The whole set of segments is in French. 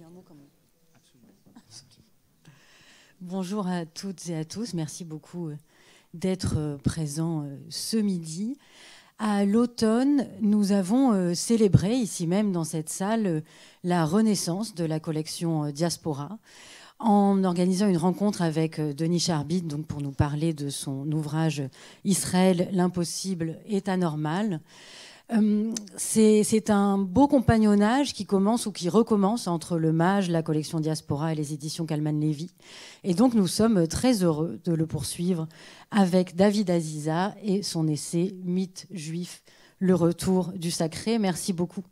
un mot quand même. Bonjour à toutes et à tous. Merci beaucoup d'être présents ce midi. À l'automne, nous avons célébré, ici même dans cette salle, la renaissance de la collection Diaspora, en organisant une rencontre avec Denis Charbit, donc pour nous parler de son ouvrage « Israël, l'impossible est anormal ». C'est un beau compagnonnage qui commence ou qui recommence entre le MAJ, la collection Diaspora et les éditions Kalman Levy. Et donc nous sommes très heureux de le poursuivre avec David Aziza et son essai « Mythe juif, le retour du sacré ». Merci beaucoup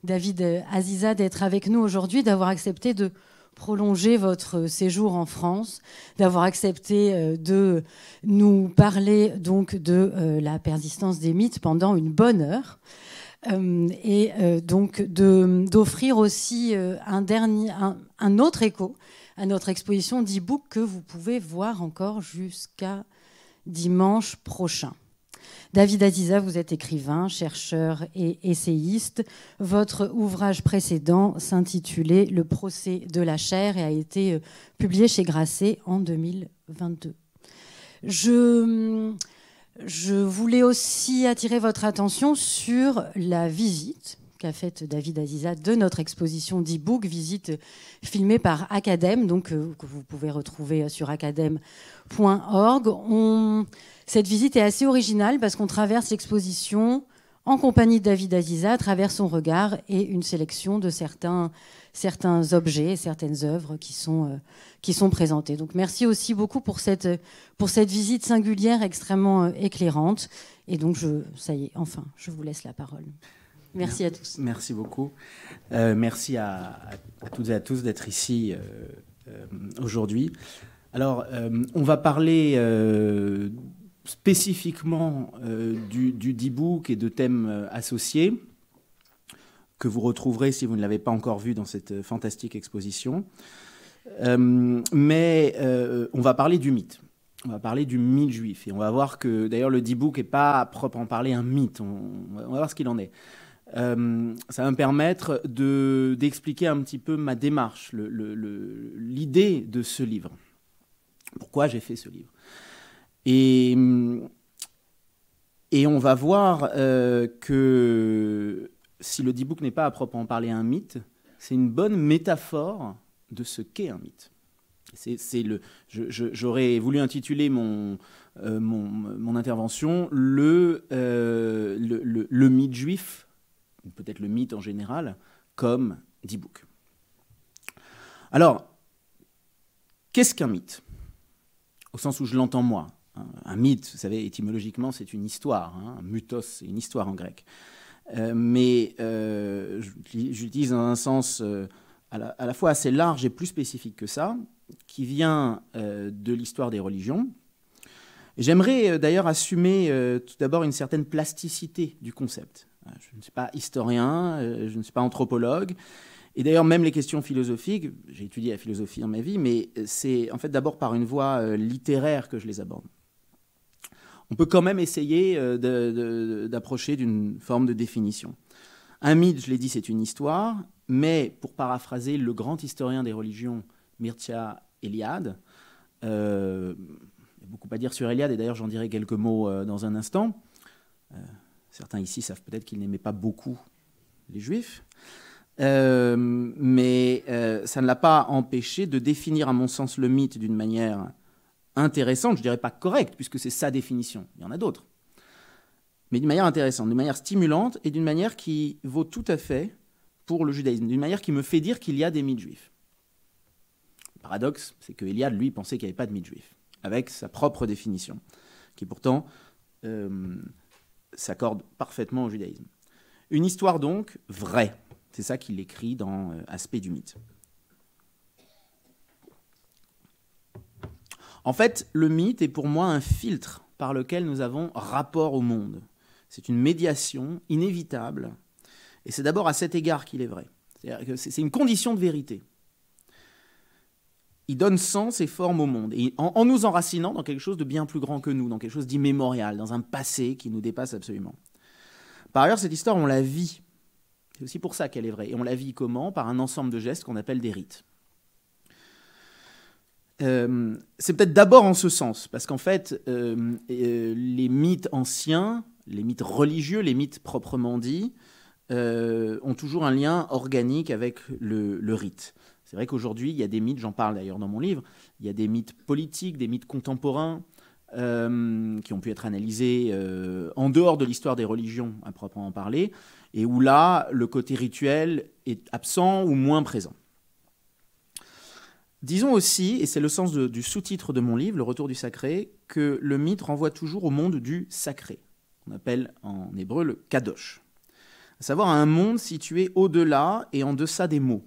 David Aziza d'être avec nous aujourd'hui, d'avoir accepté de prolonger votre séjour en France, d'avoir accepté de nous parler donc de la persistance des mythes pendant une bonne heure, et donc d'offrir aussi un autre écho à notre exposition d'e-book que vous pouvez voir encore jusqu'à dimanche prochain. David Aziza, vous êtes écrivain, chercheur et essayiste. Votre ouvrage précédent s'intitulait « Le procès de la chair » et a été publié chez Grasset en 2022. Je voulais aussi attirer votre attention sur la visite qu'a faite David Aziza de notre exposition d'e-book, visite filmée par Academ, donc, que vous pouvez retrouver sur academ.org. Cette visite est assez originale parce qu'on traverse l'exposition en compagnie de David Aziza à travers son regard et une sélection de certains objets et certaines œuvres qui sont présentées. Donc merci aussi beaucoup pour cette visite singulière extrêmement éclairante. Et donc ça y est, enfin, je vous laisse la parole. Merci à tous. Merci beaucoup. Merci à toutes et à tous d'être ici aujourd'hui. Alors, on va parler spécifiquement du e-book et de thèmes associés que vous retrouverez si vous ne l'avez pas encore vu dans cette fantastique exposition. Mais on va parler du mythe. On va parler du mythe juif. Et on va voir que, d'ailleurs, le e-book n'est pas à proprement parler un mythe. On va voir ce qu'il en est. Ça va me permettre d'expliquer un petit peu ma démarche, l'idée de ce livre. Pourquoi j'ai fait ce livre. Et on va voir que si le e-book n'est pas à proprement parler un mythe, c'est une bonne métaphore de ce qu'est un mythe. J'aurais voulu intituler mon intervention le mythe juif, peut-être le mythe en général, comme e-book. Alors, qu'est-ce qu'un mythe ? Au sens où je l'entends moi. Un mythe, vous savez, étymologiquement, c'est une histoire. Un mythos, c'est une histoire en grec. Mais j'utilise dans un sens à la fois assez large et plus spécifique que ça, qui vient de l'histoire des religions. J'aimerais d'ailleurs assumer tout d'abord une certaine plasticité du concept. Je ne suis pas historien, je ne suis pas anthropologue. Et d'ailleurs, même les questions philosophiques, j'ai étudié la philosophie dans ma vie, mais c'est en fait d'abord par une voie littéraire que je les aborde. On peut quand même essayer d'approcher d'une forme de définition. Un mythe, je l'ai dit, c'est une histoire, mais pour paraphraser le grand historien des religions, Mircea Eliade, il y a beaucoup à dire sur Eliade, et d'ailleurs j'en dirai quelques mots dans un instant. Certains ici savent peut-être qu'il n'aimait pas beaucoup les Juifs. Mais ça ne l'a pas empêché de définir, à mon sens, le mythe d'une manière intéressante, je ne dirais pas correcte, puisque c'est sa définition, il y en a d'autres, mais d'une manière intéressante, d'une manière stimulante et d'une manière qui vaut tout à fait pour le judaïsme, d'une manière qui me fait dire qu'il y a des mythes juifs. Le paradoxe, c'est que Eliade, lui, pensait qu'il n'y avait pas de mythe juif, avec sa propre définition, qui pourtant s'accorde parfaitement au judaïsme. Une histoire donc vraie. C'est ça qu'il écrit dans Aspect du mythe. En fait, le mythe est pour moi un filtre par lequel nous avons rapport au monde. C'est une médiation inévitable. Et c'est d'abord à cet égard qu'il est vrai. C'est-à-dire que c'est une condition de vérité. Il donne sens et forme au monde, et en nous enracinant dans quelque chose de bien plus grand que nous, dans quelque chose d'immémorial, dans un passé qui nous dépasse absolument. Par ailleurs, cette histoire, on la vit. C'est aussi pour ça qu'elle est vraie. Et on la vit comment? Par un ensemble de gestes qu'on appelle des rites. C'est peut-être d'abord en ce sens, parce qu'en fait, les mythes anciens, les mythes religieux, les mythes proprement dits, ont toujours un lien organique avec le rite. C'est vrai qu'aujourd'hui, il y a des mythes, j'en parle d'ailleurs dans mon livre, il y a des mythes politiques, des mythes contemporains, qui ont pu être analysés en dehors de l'histoire des religions, à proprement parler, et où là, le côté rituel est absent ou moins présent. Disons aussi, et c'est le sens du sous-titre de mon livre, Le Retour du Sacré, que le mythe renvoie toujours au monde du sacré. On appelle en hébreu le kadosh. À savoir un monde situé au-delà et en deçà des mots.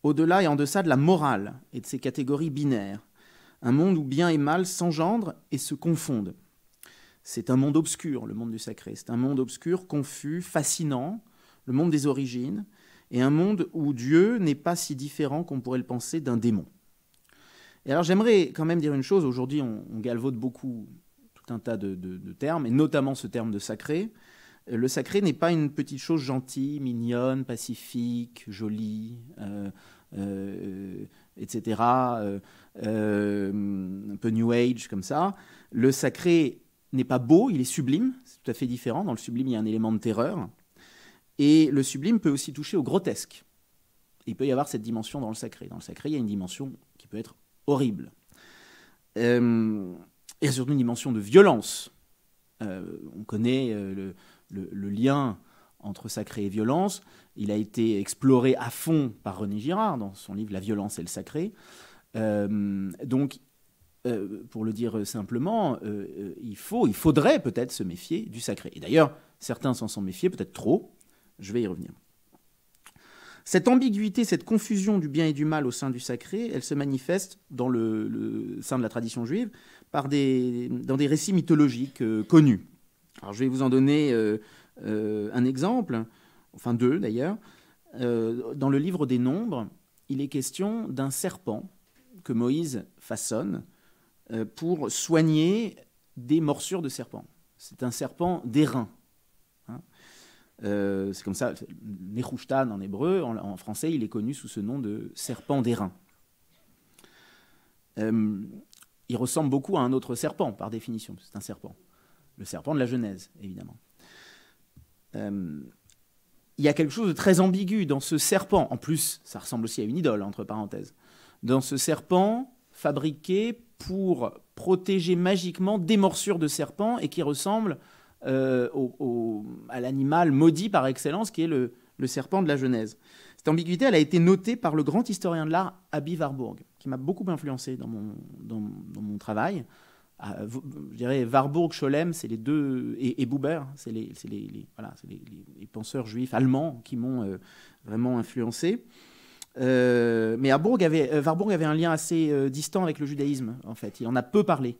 Au-delà et en deçà de la morale et de ses catégories binaires. Un monde où bien et mal s'engendrent et se confondent. C'est un monde obscur, le monde du sacré. C'est un monde obscur, confus, fascinant, le monde des origines, et un monde où Dieu n'est pas si différent qu'on pourrait le penser d'un démon. Et alors j'aimerais quand même dire une chose. Aujourd'hui, on galvaude beaucoup tout un tas de termes, et notamment ce terme de sacré. Le sacré n'est pas une petite chose gentille, mignonne, pacifique, jolie, etc., un peu New Age comme ça. Le sacré n'est pas beau, il est sublime, c'est tout à fait différent. Dans le sublime, il y a un élément de terreur. Et le sublime peut aussi toucher au grotesque. Il peut y avoir cette dimension dans le sacré. Dans le sacré, il y a une dimension qui peut être horrible. Il y a surtout une dimension de violence. On connaît le lien entre sacré et violence. Il a été exploré à fond par René Girard dans son livre « La violence et le sacré ». Donc, pour le dire simplement, il faudrait peut-être se méfier du sacré. Et d'ailleurs, certains s'en sont méfiés, peut-être trop. Je vais y revenir. Cette ambiguïté, cette confusion du bien et du mal au sein du sacré, elle se manifeste dans le sein de la tradition juive dans des récits mythologiques connus. Alors, je vais vous en donner un exemple, enfin deux d'ailleurs. Dans le livre des Nombres, il est question d'un serpent que Moïse façonne pour soigner des morsures de serpent. C'est un serpent d'airain. C'est comme ça, Nehushtan en hébreu, en français, il est connu sous ce nom de serpent d'airain. Il ressemble beaucoup à un autre serpent, par définition, c'est un serpent. Le serpent de la Genèse, évidemment. Il y a quelque chose de très ambigu dans ce serpent. En plus, ça ressemble aussi à une idole, entre parenthèses. Dans ce serpent fabriqué pour protéger magiquement des morsures de serpent et qui ressemble à l'animal maudit par excellence qui est le serpent de la Genèse. Cette ambiguïté, elle a été notée par le grand historien de l'art Aby Warburg, qui m'a beaucoup influencé dans mon travail. Je dirais Warburg, Scholem, c'est les deux, et Buber, c'est les penseurs juifs allemands qui m'ont vraiment influencé. Mais Warburg avait un lien assez distant avec le judaïsme, en fait. Il en a peu parlé.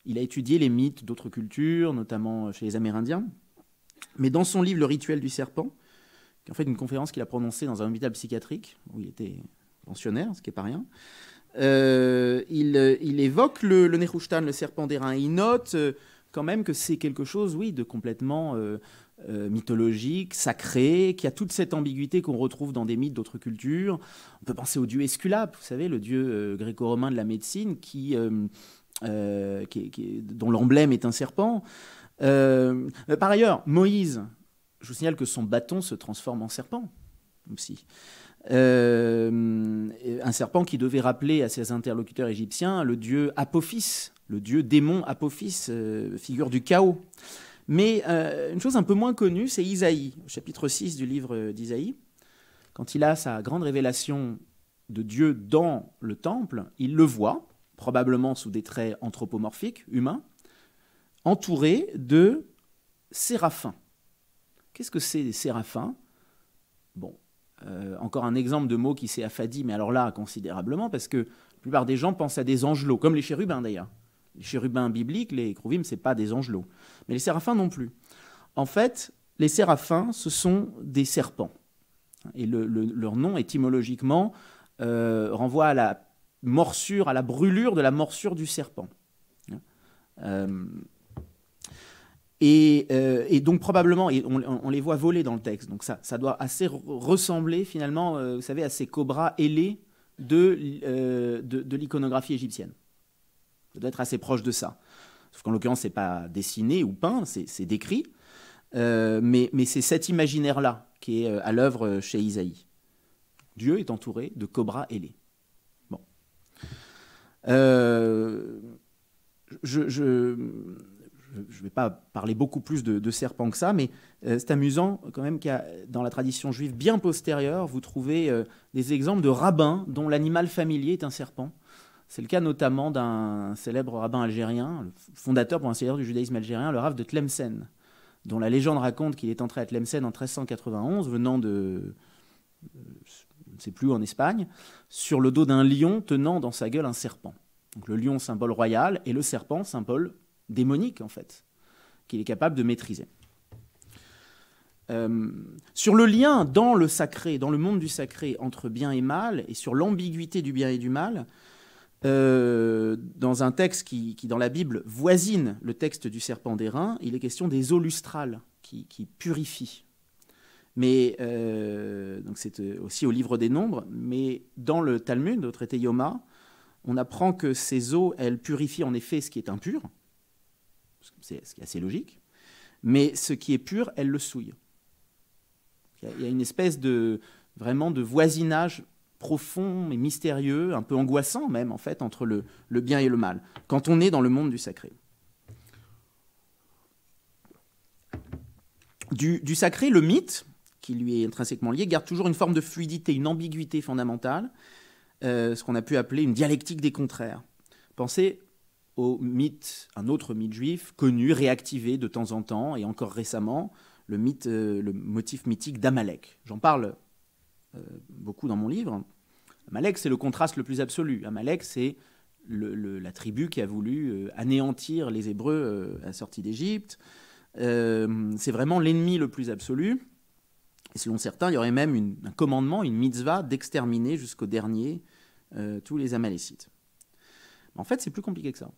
Il a étudié les mythes d'autres cultures, notamment chez les Amérindiens. Mais dans son livre « Le rituel du serpent », qui est en fait une conférence qu'il a prononcée dans un hôpital psychiatrique, où il était pensionnaire, ce qui n'est pas rien, il évoque le Nehushtan, le serpent d'airain. Il note quand même que c'est quelque chose, oui, de complètement mythologique, sacré, qui a toute cette ambiguïté qu'on retrouve dans des mythes d'autres cultures. On peut penser au dieu Esculape, vous savez, le dieu gréco-romain de la médecine, dont l'emblème est un serpent. Par ailleurs, Moïse, je vous signale que son bâton se transforme en serpent aussi. Un serpent qui devait rappeler à ses interlocuteurs égyptiens le dieu Apophis, le dieu démon Apophis, figure du chaos. Mais une chose un peu moins connue, c'est Isaïe, au chapitre 6 du livre d'Isaïe. Quand il a sa grande révélation de Dieu dans le temple, il le voit, probablement sous des traits anthropomorphiques, humains, entouré de séraphins. Qu'est-ce que c'est des séraphins? Bon, encore un exemple de mot qui s'est affadi, mais alors là, considérablement, parce que la plupart des gens pensent à des angelots, comme les chérubins d'ailleurs. Les chérubins bibliques, les chérubim, ce n'est pas des angelots. Mais les séraphins non plus. En fait, les séraphins, ce sont des serpents. Et leur nom, étymologiquement, renvoie à la morsure, à la brûlure de la morsure du serpent. Et donc probablement, et on les voit voler dans le texte, donc ça doit assez ressembler finalement, vous savez, à ces cobras ailés de l'iconographie égyptienne. Ça doit être assez proche de ça. Sauf qu'en l'occurrence, c'est pas dessiné ou peint, c'est décrit. Mais c'est cet imaginaire-là qui est à l'œuvre chez Isaïe. Dieu est entouré de cobras ailés. Bon. Je ne vais pas parler beaucoup plus de serpents que ça, mais c'est amusant quand même qu'il y a, dans la tradition juive bien postérieure, vous trouvez des exemples de rabbins dont l'animal familier est un serpent. C'est le cas notamment d'un célèbre rabbin algérien, le fondateur pour ainsi dire du judaïsme algérien, le Rav de Tlemcen, dont la légende raconte qu'il est entré à Tlemcen en 1391, venant de, je ne sais plus où, en Espagne, sur le dos d'un lion tenant dans sa gueule un serpent. Donc le lion, symbole royal, et le serpent, symbole démonique, en fait, qu'il est capable de maîtriser. Sur le lien dans le sacré, dans le monde du sacré, entre bien et mal, et sur l'ambiguïté du bien et du mal, dans un texte qui, dans la Bible, voisine le texte du serpent d'airain, il est question des eaux lustrales qui purifient. Mais, donc c'est aussi au livre des Nombres, mais dans le Talmud, au traité Yoma, on apprend que ces eaux, elles purifient en effet ce qui est impur, c'est ce qui est assez logique, mais ce qui est pur, elles le souillent. Il y a une espèce vraiment de voisinage profond et mystérieux, un peu angoissant même, en fait, entre le bien et le mal, quand on est dans le monde du sacré. Du sacré, le mythe, qui lui est intrinsèquement lié, garde toujours une forme de fluidité, une ambiguïté fondamentale, ce qu'on a pu appeler une dialectique des contraires. Pensez au mythe, un autre mythe juif, connu, réactivé de temps en temps, et encore récemment, le motif mythique d'Amalek. J'en parle beaucoup dans mon livre. Amalek, c'est le contraste le plus absolu. Amalek, c'est la tribu qui a voulu anéantir les Hébreux à la sortie d'Égypte. C'est vraiment l'ennemi le plus absolu. Et selon certains, il y aurait même un commandement, une mitzvah, d'exterminer jusqu'au dernier tous les Amalécites. Mais en fait, c'est plus compliqué que ça.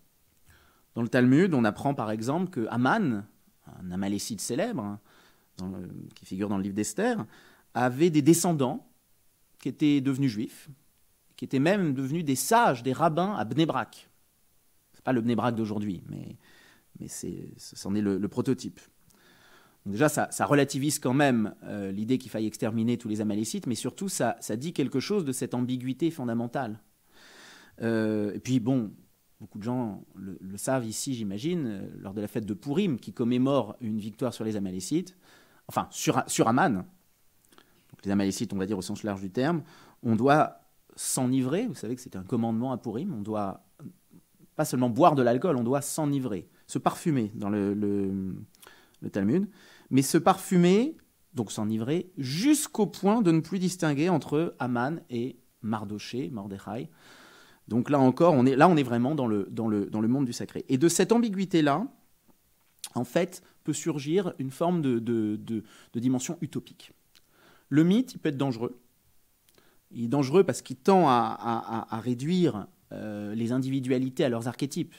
Dans le Talmud, on apprend par exemple que Haman, un Amalécite célèbre, qui figure dans le livre d'Esther, avait des descendants qui étaient devenus juifs, qui étaient même devenus des sages, des rabbins à Bnei Brak. Ce n'est pas le Bnei Brak d'aujourd'hui, mais c'en est le prototype. Donc déjà, ça relativise quand même l'idée qu'il faille exterminer tous les Amalécites, mais surtout, ça dit quelque chose de cette ambiguïté fondamentale. Et puis, bon, beaucoup de gens le savent ici, j'imagine, lors de la fête de Pourim, qui commémore une victoire sur les Amalécites, enfin, sur Aman. Donc les Amalécites, on va dire au sens large du terme, on doit s'enivrer. Vous savez que c'est un commandement à Pourim. On doit pas seulement boire de l'alcool, on doit s'enivrer, se parfumer dans le Talmud, mais se parfumer, donc s'enivrer, jusqu'au point de ne plus distinguer entre Aman et Mardoché, Mordechai. Donc là encore, on est vraiment dans le monde du sacré. Et de cette ambiguïté-là, en fait, peut surgir une forme de dimension utopique. Le mythe, il peut être dangereux. Il est dangereux parce qu'il tend à réduire les individualités à leurs archétypes,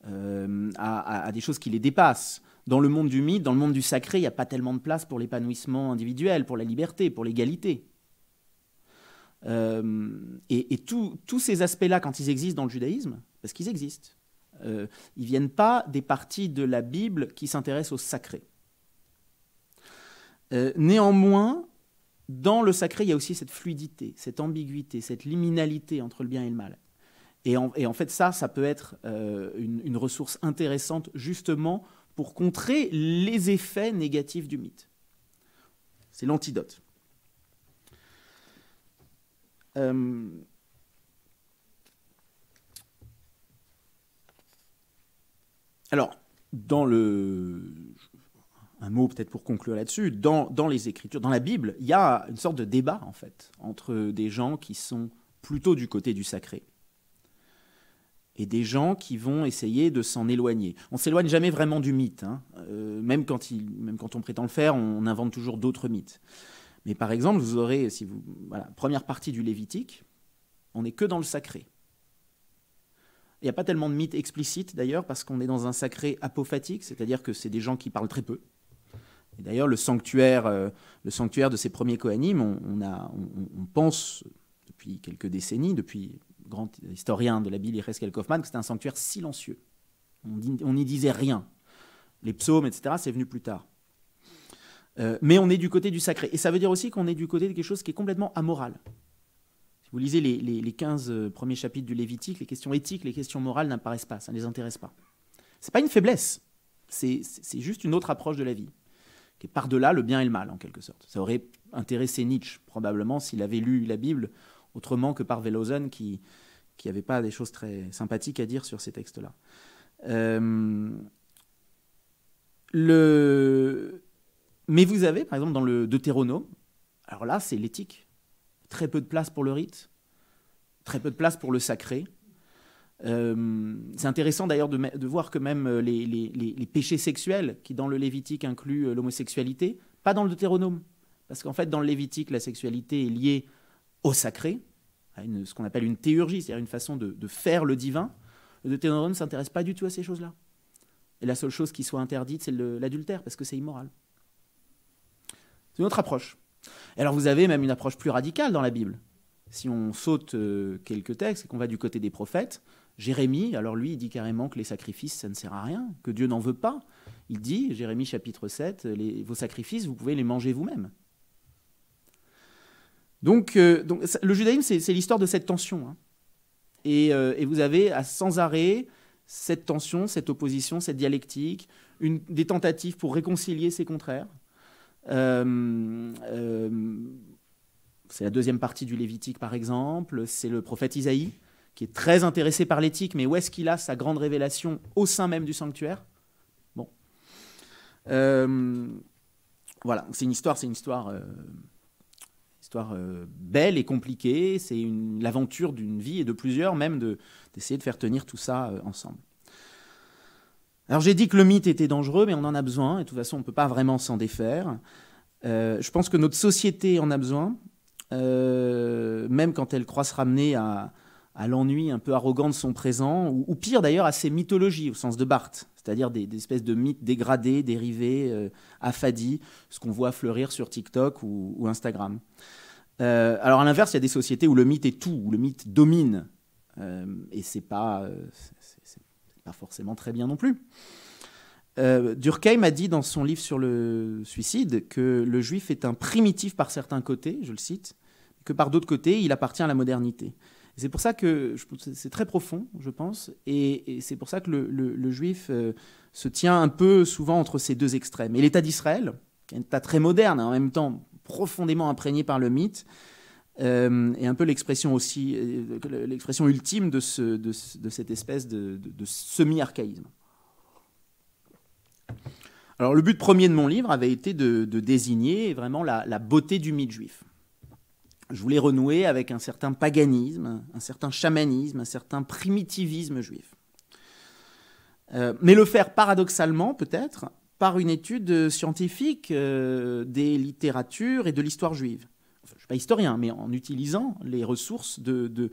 à des choses qui les dépassent. Dans le monde du mythe, dans le monde du sacré, il n'y a pas tellement de place pour l'épanouissement individuel, pour la liberté, pour l'égalité. Et tous ces aspects-là, quand ils existent dans le judaïsme, parce qu'ils existent, ils ne viennent pas des parties de la Bible qui s'intéressent au sacré. Néanmoins, dans le sacré, il y a aussi cette fluidité, cette ambiguïté, cette liminalité entre le bien et le mal. Et en fait, ça peut être une ressource intéressante, justement, pour contrer les effets négatifs du mythe. C'est l'antidote. Alors, un mot peut-être pour conclure là-dessus, dans les Écritures, dans la Bible, il y a une sorte de débat, en fait, entre des gens qui sont plutôt du côté du sacré et des gens qui vont essayer de s'en éloigner. On ne s'éloigne jamais vraiment du mythe, hein. Même quand on prétend le faire, on invente toujours d'autres mythes. Mais par exemple, vous aurez, première partie du Lévitique, on n'est que dans le sacré. Il n'y a pas tellement de mythes explicites d'ailleurs, parce qu'on est dans un sacré apophatique, c'est-à-dire que c'est des gens qui parlent très peu. Et d'ailleurs, le sanctuaire de ces premiers Kohanim, on pense depuis quelques décennies, depuis le grand historien de la Bible Yecheskel Kaufman, que c'était un sanctuaire silencieux. On n'y disait rien. Les psaumes, etc., c'est venu plus tard. Mais on est du côté du sacré. Et ça veut dire aussi qu'on est du côté de quelque chose qui est complètement amoral. Si vous lisez les 15 premiers chapitres du Lévitique, les questions éthiques, les questions morales n'apparaissent pas, ça ne les intéresse pas. Ce n'est pas une faiblesse, c'est juste une autre approche de la vie, qui est par-delà le bien et le mal, en quelque sorte. Ça aurait intéressé Nietzsche, probablement, s'il avait lu la Bible autrement que par Wellhausen, qui n'avait pas des choses très sympathiques à dire sur ces textes-là. Mais vous avez, par exemple, dans le Deutéronome, alors là, c'est l'éthique. Très peu de place pour le rite, très peu de place pour le sacré. C'est intéressant d'ailleurs de voir que même les péchés sexuels, qui dans le Lévitique incluent l'homosexualité, pas dans le Deutéronome. Parce qu'en fait, dans le Lévitique, la sexualité est liée au sacré, à ce qu'on appelle une théurgie, c'est-à-dire une façon de faire le divin. Le Deutéronome ne s'intéresse pas du tout à ces choses-là. Et la seule chose qui soit interdite, c'est l'adultère, parce que c'est immoral. C'est une autre approche. Et alors vous avez même une approche plus radicale dans la Bible. Si on saute quelques textes et qu'on va du côté des prophètes, Jérémie, alors lui, il dit carrément que les sacrifices, ça ne sert à rien, que Dieu n'en veut pas. Il dit, Jérémie chapitre 7, vos sacrifices, vous pouvez les manger vous-même. Donc le judaïsme, c'est l'histoire de cette tension. Hein. Et vous avez sans arrêt cette tension, cette opposition, cette dialectique, des tentatives pour réconcilier ces contraires. C'est la deuxième partie du Lévitique, par exemple. C'est le prophète Isaïe, qui est très intéressé par l'éthique, mais où est-ce qu'il a sa grande révélation au sein même du sanctuaire? Bon. Voilà, c'est une histoire belle et compliquée. C'est l'aventure d'une vie et de plusieurs, même d'essayer de faire tenir tout ça ensemble. Alors j'ai dit que le mythe était dangereux, mais on en a besoin, et de toute façon on ne peut pas vraiment s'en défaire. Je pense que notre société en a besoin, même quand elle croit se ramener à l'ennui un peu arrogant de son présent, ou pire d'ailleurs à ses mythologies, au sens de Barthes, c'est-à-dire des espèces de mythes dégradés, dérivés, affadis, ce qu'on voit fleurir sur TikTok ou Instagram. Alors à l'inverse, il y a des sociétés où le mythe est tout, où le mythe domine, et c'est pas forcément très bien non plus. Durkheim a dit dans son livre sur le suicide que le juif est un primitif par certains côtés, je le cite, que par d'autres côtés, il appartient à la modernité. Et c'est pour ça que c'est très profond, je pense, et c'est pour ça que le juif se tient un peu souvent entre ces deux extrêmes. Et l'État d'Israël, qui est un État très moderne, et en même temps profondément imprégné par le mythe, et un peu l'expression ultime de cette espèce de semi-archaïsme. Alors le but premier de mon livre avait été de désigner vraiment la beauté du mythe juif. Je voulais renouer avec un certain paganisme, un certain chamanisme, un certain primitivisme juif. Mais le faire paradoxalement, peut-être, par une étude scientifique des littératures et de l'histoire juive. Enfin, je ne suis pas historien, mais en utilisant les ressources de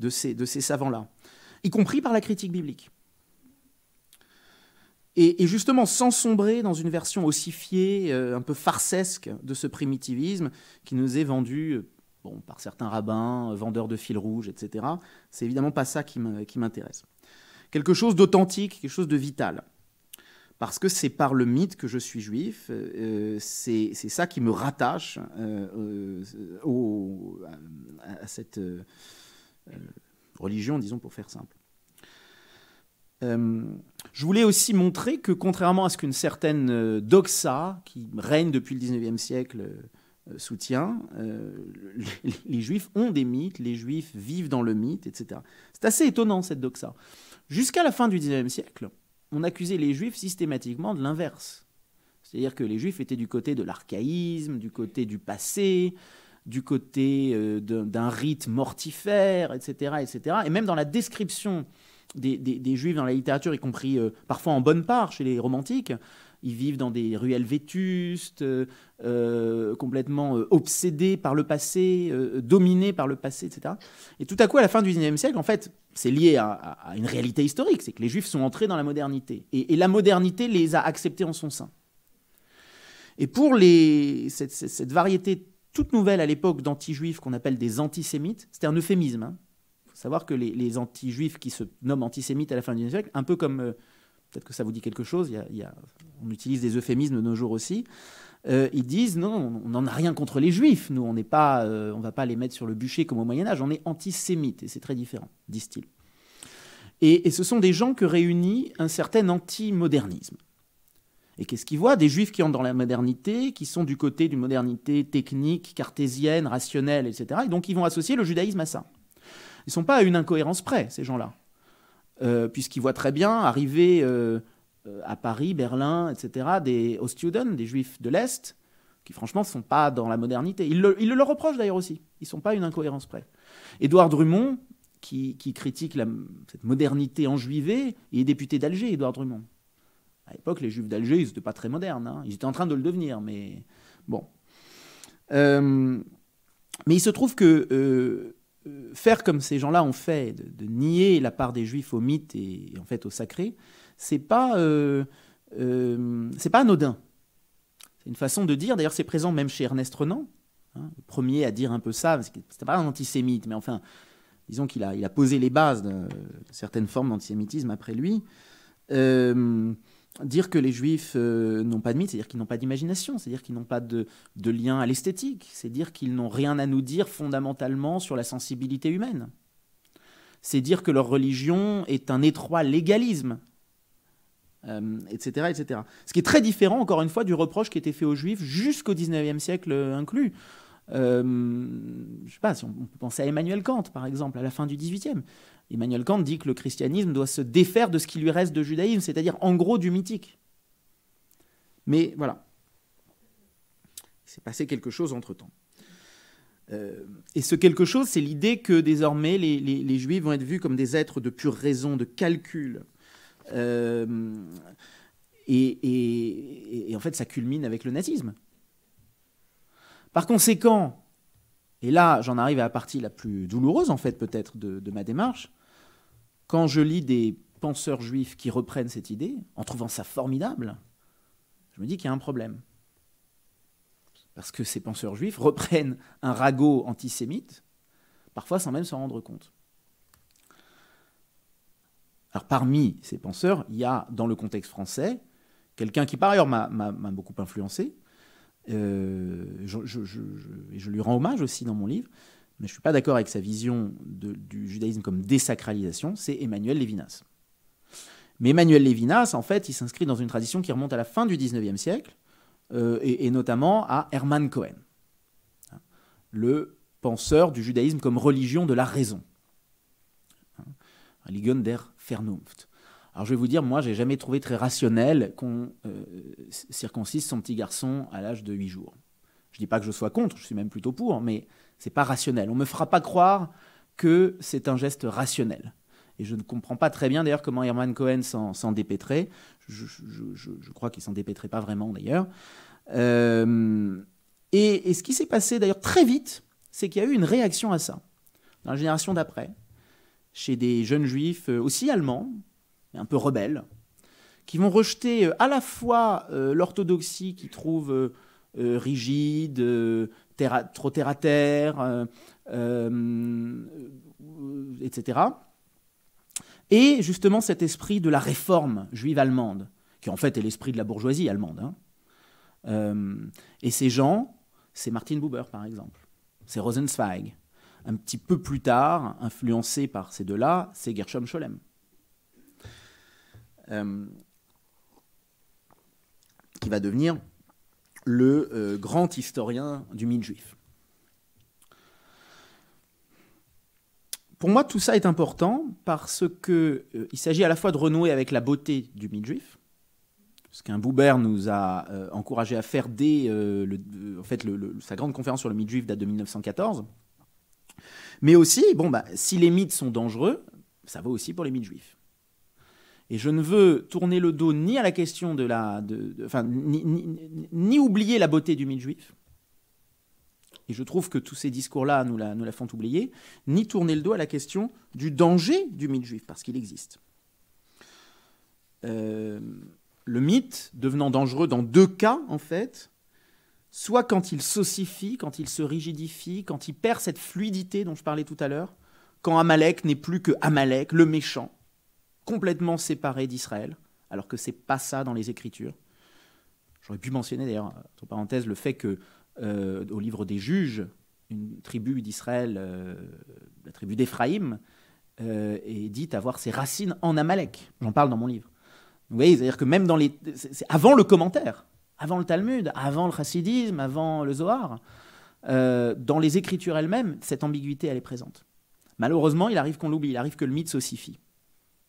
ces savants-là, y compris par la critique biblique. Et justement, sans sombrer dans une version ossifiée, un peu farcesque de ce primitivisme qui nous est vendu par certains rabbins, vendeurs de fil rouge, etc. C'est évidemment pas ça qui m'intéresse. Quelque chose d'authentique, quelque chose de vital. Parce que c'est par le mythe que je suis juif, c'est ça qui me rattache à cette religion, disons, pour faire simple. Je voulais aussi montrer que, contrairement à ce qu'une certaine doxa, qui règne depuis le XIXe siècle, soutient, les juifs ont des mythes, les juifs vivent dans le mythe, etc. C'est assez étonnant, cette doxa. Jusqu'à la fin du XIXe siècle, on accusait les juifs systématiquement de l'inverse. C'est-à-dire que les juifs étaient du côté de l'archaïsme, du côté du passé, du côté d'un rite mortifère, etc., etc. Et même dans la description des juifs dans la littérature, y compris parfois en bonne part chez les romantiques, ils vivent dans des ruelles vétustes, complètement obsédés par le passé, dominés par le passé, etc. Et tout à coup, à la fin du XIXe siècle, en fait, c'est lié à une réalité historique, c'est que les Juifs sont entrés dans la modernité. Et la modernité les a acceptés en son sein. Et pour cette variété toute nouvelle à l'époque d'anti-juifs qu'on appelle des antisémites, c'était un euphémisme. Hein. Il faut savoir que les anti-juifs qui se nomment antisémites à la fin du XIXe siècle, un peu comme, peut-être que ça vous dit quelque chose, on utilise des euphémismes de nos jours aussi, ils disent non, on n'en a rien contre les juifs, nous on ne va pas les mettre sur le bûcher comme au Moyen-Âge, on est antisémites, et c'est très différent, disent-ils. Et ce sont des gens que réunit un certain anti-modernisme. Et qu'est-ce qu'ils voient? Des juifs qui entrent dans la modernité, qui sont du côté d'une modernité technique, cartésienne, rationnelle, etc. Et donc ils vont associer le judaïsme à ça. Ils ne sont pas à une incohérence près, ces gens-là. Puisqu'ils voient très bien arriver à Paris, Berlin, etc., des Ostjuden, des juifs de l'Est, qui franchement ne sont pas dans la modernité. Ils le leur reprochent d'ailleurs aussi. Ils ne sont pas à une incohérence près. Édouard Drummond, qui critique cette modernité enjuivée, il est député d'Alger, Édouard Drummond. À l'époque, les Juifs d'Alger, ils n'étaient pas très modernes. Hein. Ils étaient en train de le devenir, mais bon. Mais il se trouve que faire comme ces gens-là ont fait, de nier la part des Juifs au mythe et en fait au sacré, c'est pas anodin. C'est une façon de dire. D'ailleurs, c'est présent même chez Ernest Renan, hein, le premier à dire un peu ça. C'était pas un antisémite, mais enfin, disons qu'il a posé les bases de certaines formes d'antisémitisme après lui. Dire que les Juifs n'ont pas de mythe, c'est dire qu'ils n'ont pas d'imagination, c'est dire qu'ils n'ont pas de lien à l'esthétique, c'est dire qu'ils n'ont rien à nous dire fondamentalement sur la sensibilité humaine. C'est dire que leur religion est un étroit légalisme, etc., etc. Ce qui est très différent, encore une fois, du reproche qui était fait aux Juifs jusqu'au XIXe siècle inclus. Je ne sais pas, si on peut penser à Emmanuel Kant, par exemple, à la fin du XVIIIe. Emmanuel Kant dit que le christianisme doit se défaire de ce qui lui reste de judaïsme, c'est-à-dire en gros du mythique. Mais voilà, il s'est passé quelque chose entre-temps. Et ce quelque chose, c'est l'idée que désormais les Juifs vont être vus comme des êtres de pure raison, de calcul. Et en fait, ça culmine avec le nazisme. Par conséquent, et là j'en arrive à la partie la plus douloureuse en fait peut-être de ma démarche, quand je lis des penseurs juifs qui reprennent cette idée, en trouvant ça formidable, je me dis qu'il y a un problème. Parce que ces penseurs juifs reprennent un ragot antisémite, parfois sans même s'en rendre compte. Alors parmi ces penseurs, il y a dans le contexte français quelqu'un qui par ailleurs m'a beaucoup influencé, et je lui rends hommage aussi dans mon livre, mais je ne suis pas d'accord avec sa vision du judaïsme comme désacralisation, c'est Emmanuel Lévinas. Mais Emmanuel Lévinas, en fait, il s'inscrit dans une tradition qui remonte à la fin du XIXe siècle, et notamment à Hermann Cohen, le penseur du judaïsme comme religion de la raison. Religion der Vernunft. Alors je vais vous dire, moi, je n'ai jamais trouvé très rationnel qu'on circoncise son petit garçon à l'âge de 8 jours. Je ne dis pas que je sois contre, je suis même plutôt pour, mais ce n'est pas rationnel. On ne me fera pas croire que c'est un geste rationnel. Et je ne comprends pas très bien d'ailleurs comment Hermann Cohen s'en dépêtrait. Je crois qu'il ne s'en dépêtrait pas vraiment d'ailleurs. Et ce qui s'est passé d'ailleurs très vite, c'est qu'il y a eu une réaction à ça. Dans la génération d'après, chez des jeunes juifs aussi allemands, un peu rebelles, qui vont rejeter à la fois l'orthodoxie qu'ils trouvent rigide, trop terre à terre, etc. Et justement cet esprit de la réforme juive allemande, qui en fait est l'esprit de la bourgeoisie allemande. Et ces gens, c'est Martin Buber par exemple, c'est Rosenzweig. Un petit peu plus tard, influencé par ces deux-là, c'est Gershom Scholem. Qui va devenir le grand historien du mythe juif. Pour moi, tout ça est important parce qu'il s'agit à la fois de renouer avec la beauté du mythe juif, ce qu'un Buber nous a encouragé à faire dès sa grande conférence sur le mythe juif date de 1914, mais aussi, si les mythes sont dangereux, ça vaut aussi pour les mythes juifs. Et je ne veux tourner le dos ni à la question ni oublier la beauté du mythe juif, et je trouve que tous ces discours-là nous la font oublier, ni tourner le dos à la question du danger du mythe juif, parce qu'il existe. Le mythe devenant dangereux dans deux cas, en fait, soit quand il s'ossifie, quand il se rigidifie, quand il perd cette fluidité dont je parlais tout à l'heure, quand Amalek n'est plus que Amalek, le méchant, complètement séparé d'Israël, alors que c'est pas ça dans les Écritures. J'aurais pu mentionner d'ailleurs, entre parenthèses, le fait que au livre des Juges, une tribu d'Israël, la tribu d'Éphraïm, est dite avoir ses racines en Amalek. J'en parle dans mon livre. Vous voyez, c'est-à-dire que même dans c'est avant le commentaire, avant le Talmud, avant le chassidisme, avant le Zohar, dans les Écritures elles-mêmes, cette ambiguïté, elle est présente. Malheureusement, il arrive qu'on l'oublie, il arrive que le mythe s'ossifie.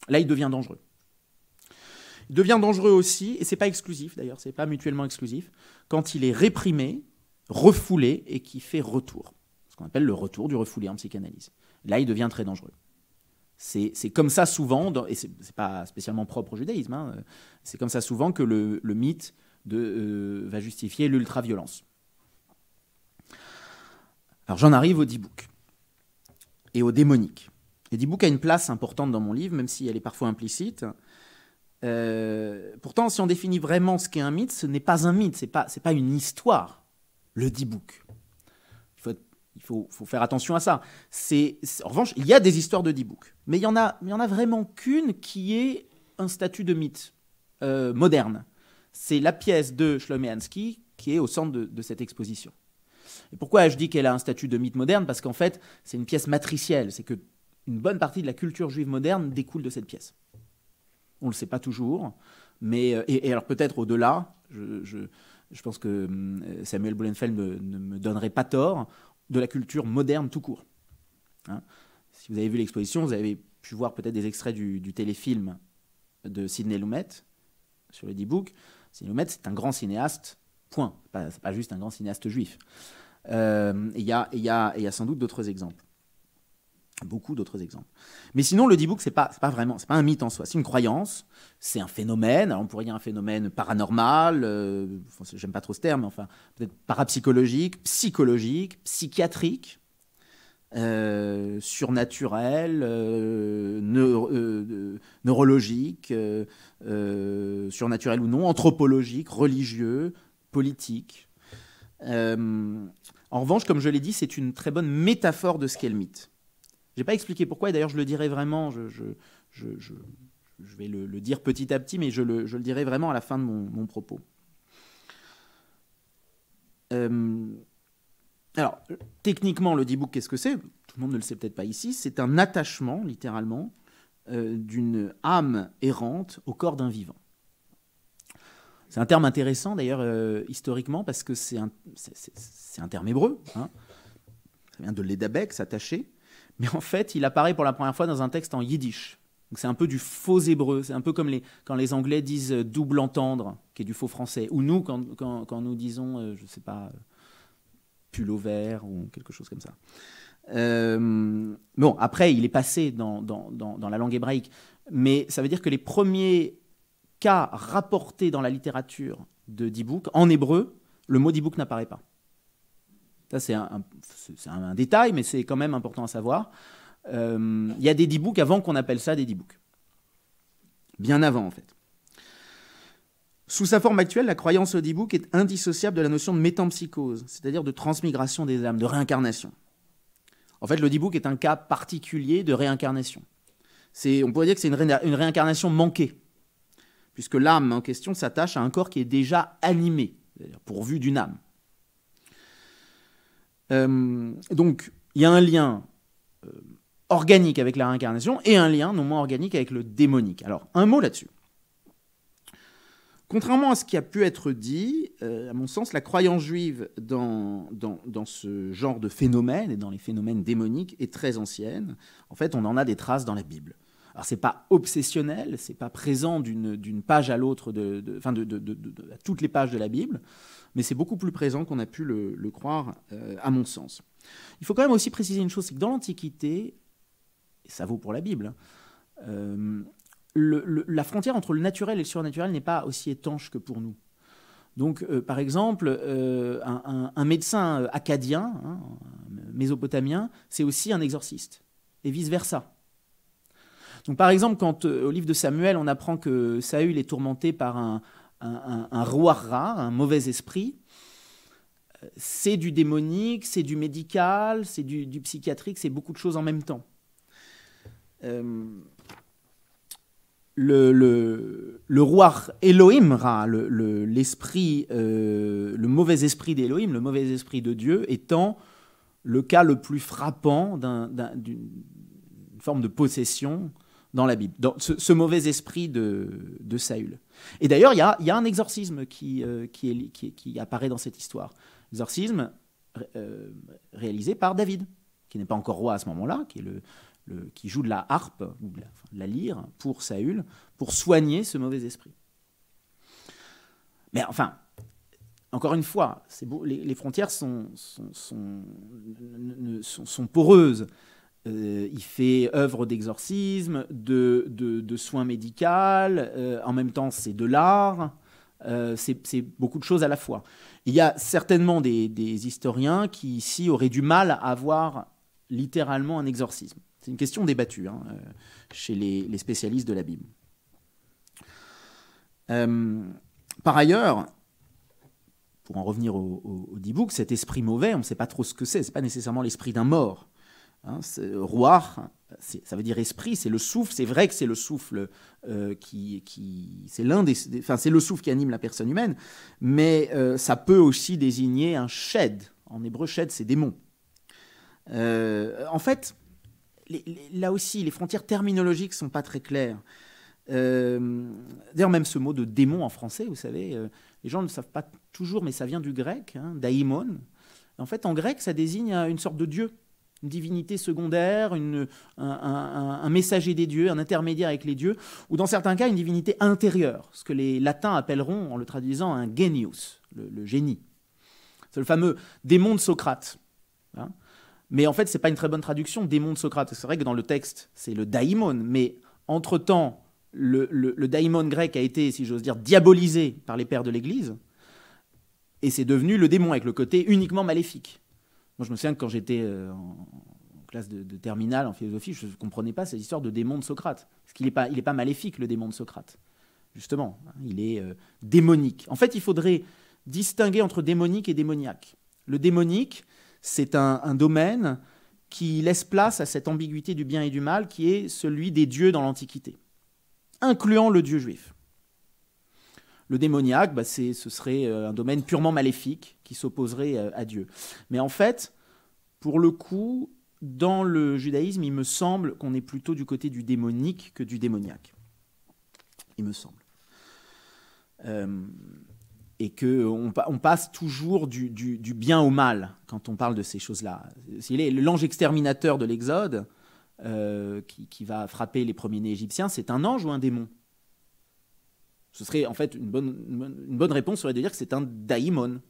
Là, il devient dangereux. Il devient dangereux aussi, et ce n'est pas exclusif d'ailleurs, ce n'est pas mutuellement exclusif, quand il est réprimé, refoulé et qui fait retour. Ce qu'on appelle le retour du refoulé en psychanalyse. Là, il devient très dangereux. C'est comme ça souvent, et ce n'est pas spécialement propre au judaïsme, hein, c'est comme ça souvent que le mythe va justifier l'ultra-violence. Alors j'en arrive au Dibouk et au démonique. Le Dibouk a une place importante dans mon livre, même si elle est parfois implicite. Pourtant, si on définit vraiment ce qu'est un mythe, ce n'est pas un mythe, c'est pas une histoire, le Dibouk. Il faut faire attention à ça. En revanche, il y a des histoires de Dibouk, mais il y en a vraiment qu'une qui est un statut de mythe moderne. C'est la pièce de Shloméansky qui est au centre de cette exposition. Et pourquoi je dis qu'elle a un statut de mythe moderne ? Parce qu'en fait, c'est une pièce matricielle, c'est que une bonne partie de la culture juive moderne découle de cette pièce. On ne le sait pas toujours, mais et alors peut-être au-delà, je pense que Samuel Blumenfeld ne me donnerait pas tort, de la culture moderne tout court. Hein, si vous avez vu l'exposition, vous avez pu voir peut-être des extraits du téléfilm de Sidney Lumet sur le Dibouk. Sidney Lumet, c'est un grand cinéaste, point. C'est pas juste un grand cinéaste juif. Il y a sans doute d'autres exemples. Beaucoup d'autres exemples. Mais sinon, le Dibouk, c'est pas un mythe en soi. C'est une croyance, c'est un phénomène. Alors on pourrait dire un phénomène paranormal, j'aime pas trop ce terme, mais enfin, peut-être parapsychologique, psychologique, psychiatrique, surnaturel, neurologique, surnaturel ou non, anthropologique, religieux, politique. En revanche, comme je l'ai dit, c'est une très bonne métaphore de ce qu'est le mythe. Je n'ai pas expliqué pourquoi, et d'ailleurs je le dirai vraiment, je vais le dire petit à petit, mais je le dirai vraiment à la fin de mon propos. Alors, techniquement, le Dibouk, qu'est-ce que c'est ? Tout le monde ne le sait peut-être pas ici. C'est un attachement, littéralement, d'une âme errante au corps d'un vivant. C'est un terme intéressant, d'ailleurs, historiquement, parce que c'est un terme hébreu. Hein. Ça vient de l'Edabek, s'attacher. Mais en fait, il apparaît pour la première fois dans un texte en yiddish. Donc c'est un peu du faux hébreu. C'est un peu comme quand les Anglais disent double entendre, qui est du faux français. Ou nous, quand nous disons, je ne sais pas, pull au vert ou quelque chose comme ça. Bon, après, il est passé dans la langue hébraïque. Mais ça veut dire que les premiers cas rapportés dans la littérature de Dibouk, en hébreu, le mot Dibouk n'apparaît pas. Ça, c'est un détail, mais c'est quand même important à savoir. Il y a des Dibouks avant qu'on appelle ça des Dibouks. Bien avant, en fait. Sous sa forme actuelle, la croyance au Dibouk est indissociable de la notion de métempsychose, c'est-à-dire de transmigration des âmes, de réincarnation. En fait, le Dibouk est un cas particulier de réincarnation. On pourrait dire que c'est une réincarnation manquée, puisque l'âme en question s'attache à un corps qui est déjà animé, c'est-à-dire pourvu d'une âme. Donc, il y a un lien organique avec la réincarnation et un lien non moins organique avec le démonique. Alors, un mot là-dessus. Contrairement à ce qui a pu être dit, à mon sens, la croyance juive dans ce genre de phénomène et dans les phénomènes démoniques est très ancienne. En fait, on en a des traces dans la Bible. Alors, ce n'est pas obsessionnel, ce n'est pas présent d'une page à l'autre, à toutes les pages de la Bible, mais c'est beaucoup plus présent qu'on a pu le croire, à mon sens. Il faut quand même aussi préciser une chose, c'est que dans l'Antiquité, et ça vaut pour la Bible, la frontière entre le naturel et le surnaturel n'est pas aussi étanche que pour nous. Donc, par exemple, un médecin akkadien, hein, mésopotamien, c'est aussi un exorciste, et vice-versa. Donc, par exemple, quand au livre de Samuel, on apprend que Saül est tourmenté par un roi-ra, un mauvais esprit, c'est du démonique, c'est du médical, c'est du psychiatrique, c'est beaucoup de choses en même temps. Le roi Elohim, Ra, l'esprit, le mauvais esprit d'Elohim, le mauvais esprit de Dieu, étant le cas le plus frappant d'une forme de possession dans la Bible, dans ce mauvais esprit de Saül. Et d'ailleurs, il y a un exorcisme qui apparaît dans cette histoire. Exorcisme réalisé par David, qui n'est pas encore roi à ce moment-là, qui joue de la harpe, ou de la lyre, pour Saül, pour soigner ce mauvais esprit. Mais enfin, encore une fois, les frontières sont poreuses. Il fait œuvre d'exorcisme, de soins médicaux, en même temps c'est de l'art, c'est beaucoup de choses à la fois. Il y a certainement des historiens qui ici auraient du mal à avoir littéralement un exorcisme. C'est une question débattue chez les spécialistes de la Bible. Par ailleurs, pour en revenir au Dibouk, cet esprit mauvais, on ne sait pas trop ce que c'est pas nécessairement l'esprit d'un mort. Ruach, ça veut dire esprit, c'est le souffle. C'est vrai que c'est le souffle c'est le souffle qui anime la personne humaine, mais ça peut aussi désigner un shed. En hébreu, shed, c'est démon. En fait, là aussi, les frontières terminologiques sont pas très claires. D'ailleurs, même ce mot de démon en français, vous savez, les gens ne le savent pas toujours, mais ça vient du grec, daimon. En fait, en grec, ça désigne une sorte de dieu. Une divinité secondaire, un messager des dieux, un intermédiaire avec les dieux, ou dans certains cas, une divinité intérieure, ce que les latins appelleront, en le traduisant, un genius, le génie. C'est le fameux démon de Socrate. Mais en fait, ce n'est pas une très bonne traduction, démon de Socrate. C'est vrai que dans le texte, c'est le daimon, mais entre-temps, le daimon grec a été, si j'ose dire, diabolisé par les pères de l'Église, et c'est devenu le démon, avec le côté uniquement maléfique. Moi, je me souviens que quand j'étais en classe de terminale, en philosophie, je ne comprenais pas cette histoire de démon de Socrate. Parce qu'il n'est pas maléfique, le démon de Socrate. Justement, il est démonique. En fait, il faudrait distinguer entre démonique et démoniaque. Le démonique, c'est un domaine qui laisse place à cette ambiguïté du bien et du mal qui est celui des dieux dans l'Antiquité, incluant le dieu juif. Le démoniaque, ce serait un domaine purement maléfique qui s'opposerait à Dieu. Mais en fait, pour le coup, dans le judaïsme, il me semble qu'on est plutôt du côté du démonique que du démoniaque. Il me semble. Et qu'on passe toujours du bien au mal quand on parle de ces choses-là. L'ange exterminateur de l'Exode, qui va frapper les premiers-nés égyptiens, c'est un ange ou un démon ? Ce serait en fait une bonne réponse serait de dire que c'est un daimon.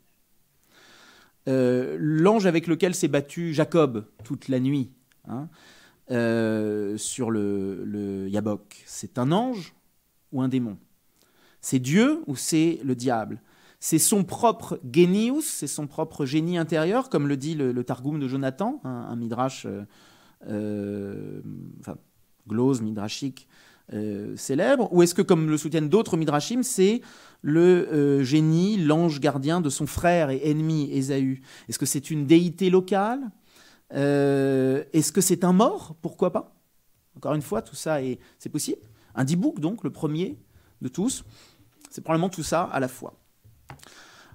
L'ange avec lequel s'est battu Jacob toute la nuit sur le Yabok, c'est un ange ou un démon ? C'est Dieu ou c'est le diable ? C'est son propre génius, c'est son propre génie intérieur, comme le dit le Targum de Jonathan, un midrash, glose, midrashique, célèbre, ou est-ce que, comme le soutiennent d'autres midrashim, c'est le génie, l'ange gardien de son frère et ennemi Ésaü ? Est-ce que c'est une déité locale ? Est-ce que c'est un mort ? Pourquoi pas ? Encore une fois, tout ça, c'est possible. Un dibouk, donc, le premier de tous, c'est probablement tout ça à la fois.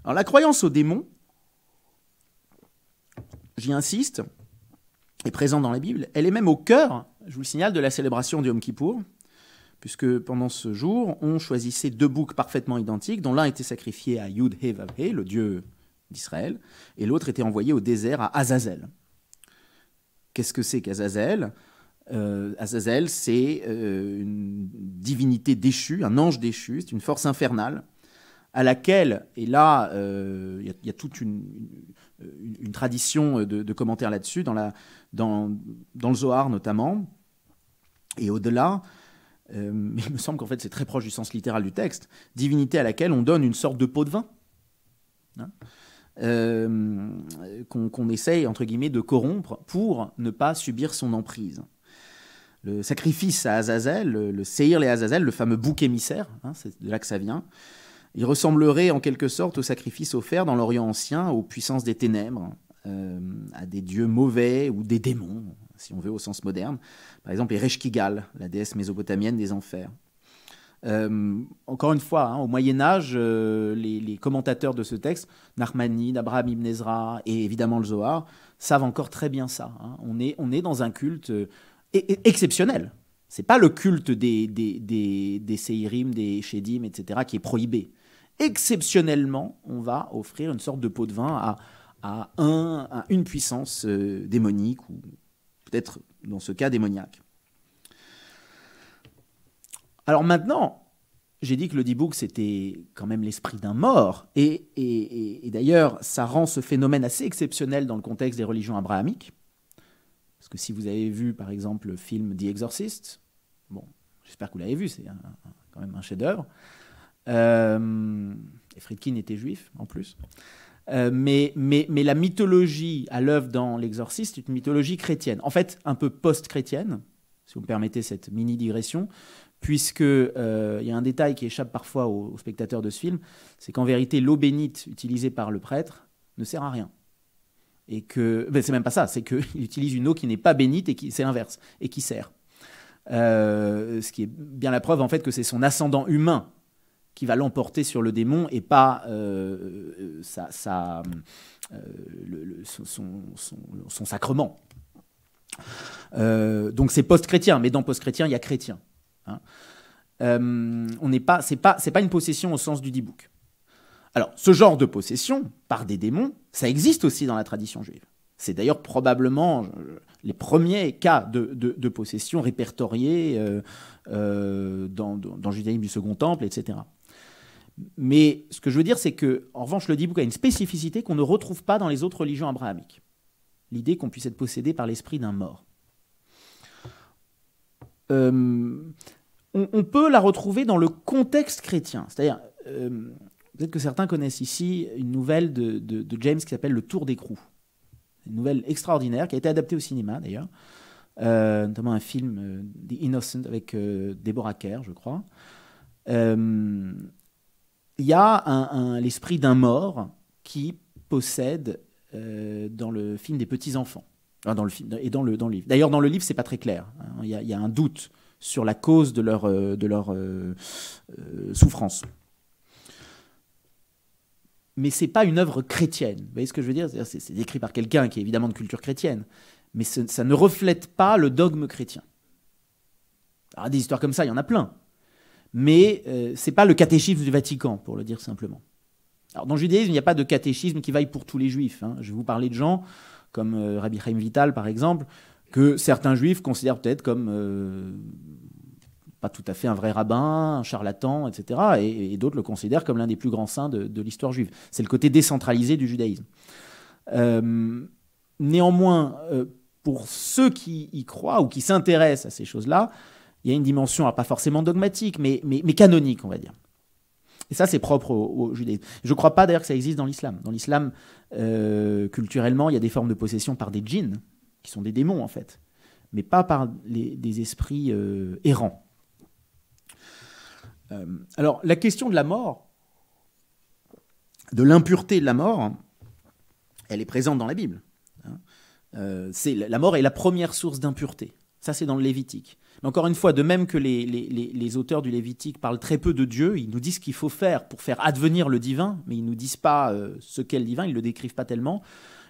Alors, la croyance au démon, j'y insiste, est présente dans la Bible. Elle est même au cœur, je vous le signale, de la célébration du Yom Kippour, puisque pendant ce jour, on choisissait deux boucs parfaitement identiques, dont l'un était sacrifié à Yud-He-Vav-He, le dieu d'Israël, et l'autre était envoyé au désert à Azazel. Qu'est-ce que c'est qu'Azazel ? Azazel, c'est une divinité déchue, un ange déchu, c'est une force infernale, à laquelle, et là, il y a toute une tradition de commentaires là-dessus, dans le Zohar notamment, et au-delà, mais il me semble qu'en fait c'est très proche du sens littéral du texte, divinité à laquelle on donne une sorte de pot de vin. hein, qu'on essaye, entre guillemets, de corrompre pour ne pas subir son emprise. Le sacrifice à Azazel, le Seir et Azazel, le fameux bouc émissaire, hein, c'est de là que ça vient, il ressemblerait en quelque sorte au sacrifice offert dans l'Orient ancien aux puissances des ténèbres, à des dieux mauvais ou des démons, si on veut, au sens moderne. Par exemple, Ereshkigal, la déesse mésopotamienne des enfers. Encore une fois, hein, au Moyen-Âge, les commentateurs de ce texte, Nachmani, Abraham ibn Ezra et évidemment le Zohar, savent encore très bien ça. Hein. On est dans un culte exceptionnel. Ce n'est pas le culte des Seirim, des Shedim, etc., qui est prohibé. Exceptionnellement, on va offrir une sorte de pot de vin à une puissance démonique, ou peut-être dans ce cas démoniaque. Alors maintenant, j'ai dit que le Dibouk, c'était quand même l'esprit d'un mort, et d'ailleurs, ça rend ce phénomène assez exceptionnel dans le contexte des religions abrahamiques, parce que si vous avez vu, par exemple, le film The Exorcist, bon, j'espère que vous l'avez vu, c'est quand même un chef-d'œuvre, et Friedkin était juif, en plus, mais la mythologie à l'œuvre dans l'Exorciste est une mythologie chrétienne, en fait, un peu post-chrétienne, si vous me permettez cette mini-digression, puisque y a un détail qui échappe parfois aux spectateurs de ce film, c'est qu'en vérité, l'eau bénite utilisée par le prêtre ne sert à rien. Et que, c'est même pas ça, c'est qu'il utilise une eau qui n'est pas bénite, et c'est l'inverse, et qui sert. Ce qui est bien la preuve, en fait, que c'est son ascendant humain qui va l'emporter sur le démon, et pas son sacrement. Donc c'est post-chrétien, mais dans post-chrétien, il y a chrétien. Hein. C'est pas une possession au sens du Dibouk. Alors, ce genre de possession par des démons, ça existe aussi dans la tradition juive. C'est d'ailleurs probablement les premiers cas de possession répertoriés dans le judaïsme du Second Temple, etc. Mais ce que je veux dire, c'est que, en revanche, le Dibouk a une spécificité qu'on ne retrouve pas dans les autres religions abrahamiques. L'idée qu'on puisse être possédé par l'esprit d'un mort. On peut la retrouver dans le contexte chrétien. C'est-à-dire, peut-être que certains connaissent ici une nouvelle de James qui s'appelle Le Tour d'écrou. Une nouvelle extraordinaire qui a été adaptée au cinéma, d'ailleurs. Notamment un film, The Innocent, avec Deborah Kerr, je crois. Il y a l'esprit d'un mort qui possède dans le film des petits-enfants. Enfin, dans le livre. D'ailleurs, dans le livre, c'est pas très clair. Hein. Il y a un doute sur la cause de leur souffrance. Mais c'est pas une œuvre chrétienne. Vous voyez ce que je veux dire ? C'est écrit par quelqu'un qui est évidemment de culture chrétienne, mais ça ne reflète pas le dogme chrétien. Alors, des histoires comme ça, il y en a plein. Mais c'est pas le catéchisme du Vatican, pour le dire simplement. Alors, dans le judaïsme, il n'y a pas de catéchisme qui vaille pour tous les juifs. Hein. Je vais vous parler de gens comme Rabbi Chaim Vital, par exemple, que certains juifs considèrent peut-être comme pas tout à fait un vrai rabbin, un charlatan, etc. Et d'autres le considèrent comme l'un des plus grands saints de l'histoire juive. C'est le côté décentralisé du judaïsme. Néanmoins, pour ceux qui y croient ou qui s'intéressent à ces choses-là, il y a une dimension, pas forcément dogmatique, mais canonique, on va dire. Et ça, c'est propre au judaïsme. Je ne crois pas d'ailleurs que ça existe dans l'islam. Dans l'islam, culturellement, il y a des formes de possession par des djinns, qui sont des démons en fait, mais pas par des esprits errants. Alors, la question de la mort, de l'impureté de la mort, elle est présente dans la Bible. Hein. La mort est la première source d'impureté. Ça, c'est dans le Lévitique. Mais encore une fois, de même que les auteurs du Lévitique parlent très peu de Dieu, ils nous disent ce qu'il faut faire pour faire advenir le divin, mais ils ne nous disent pas ce qu'est le divin, ils ne le décrivent pas tellement.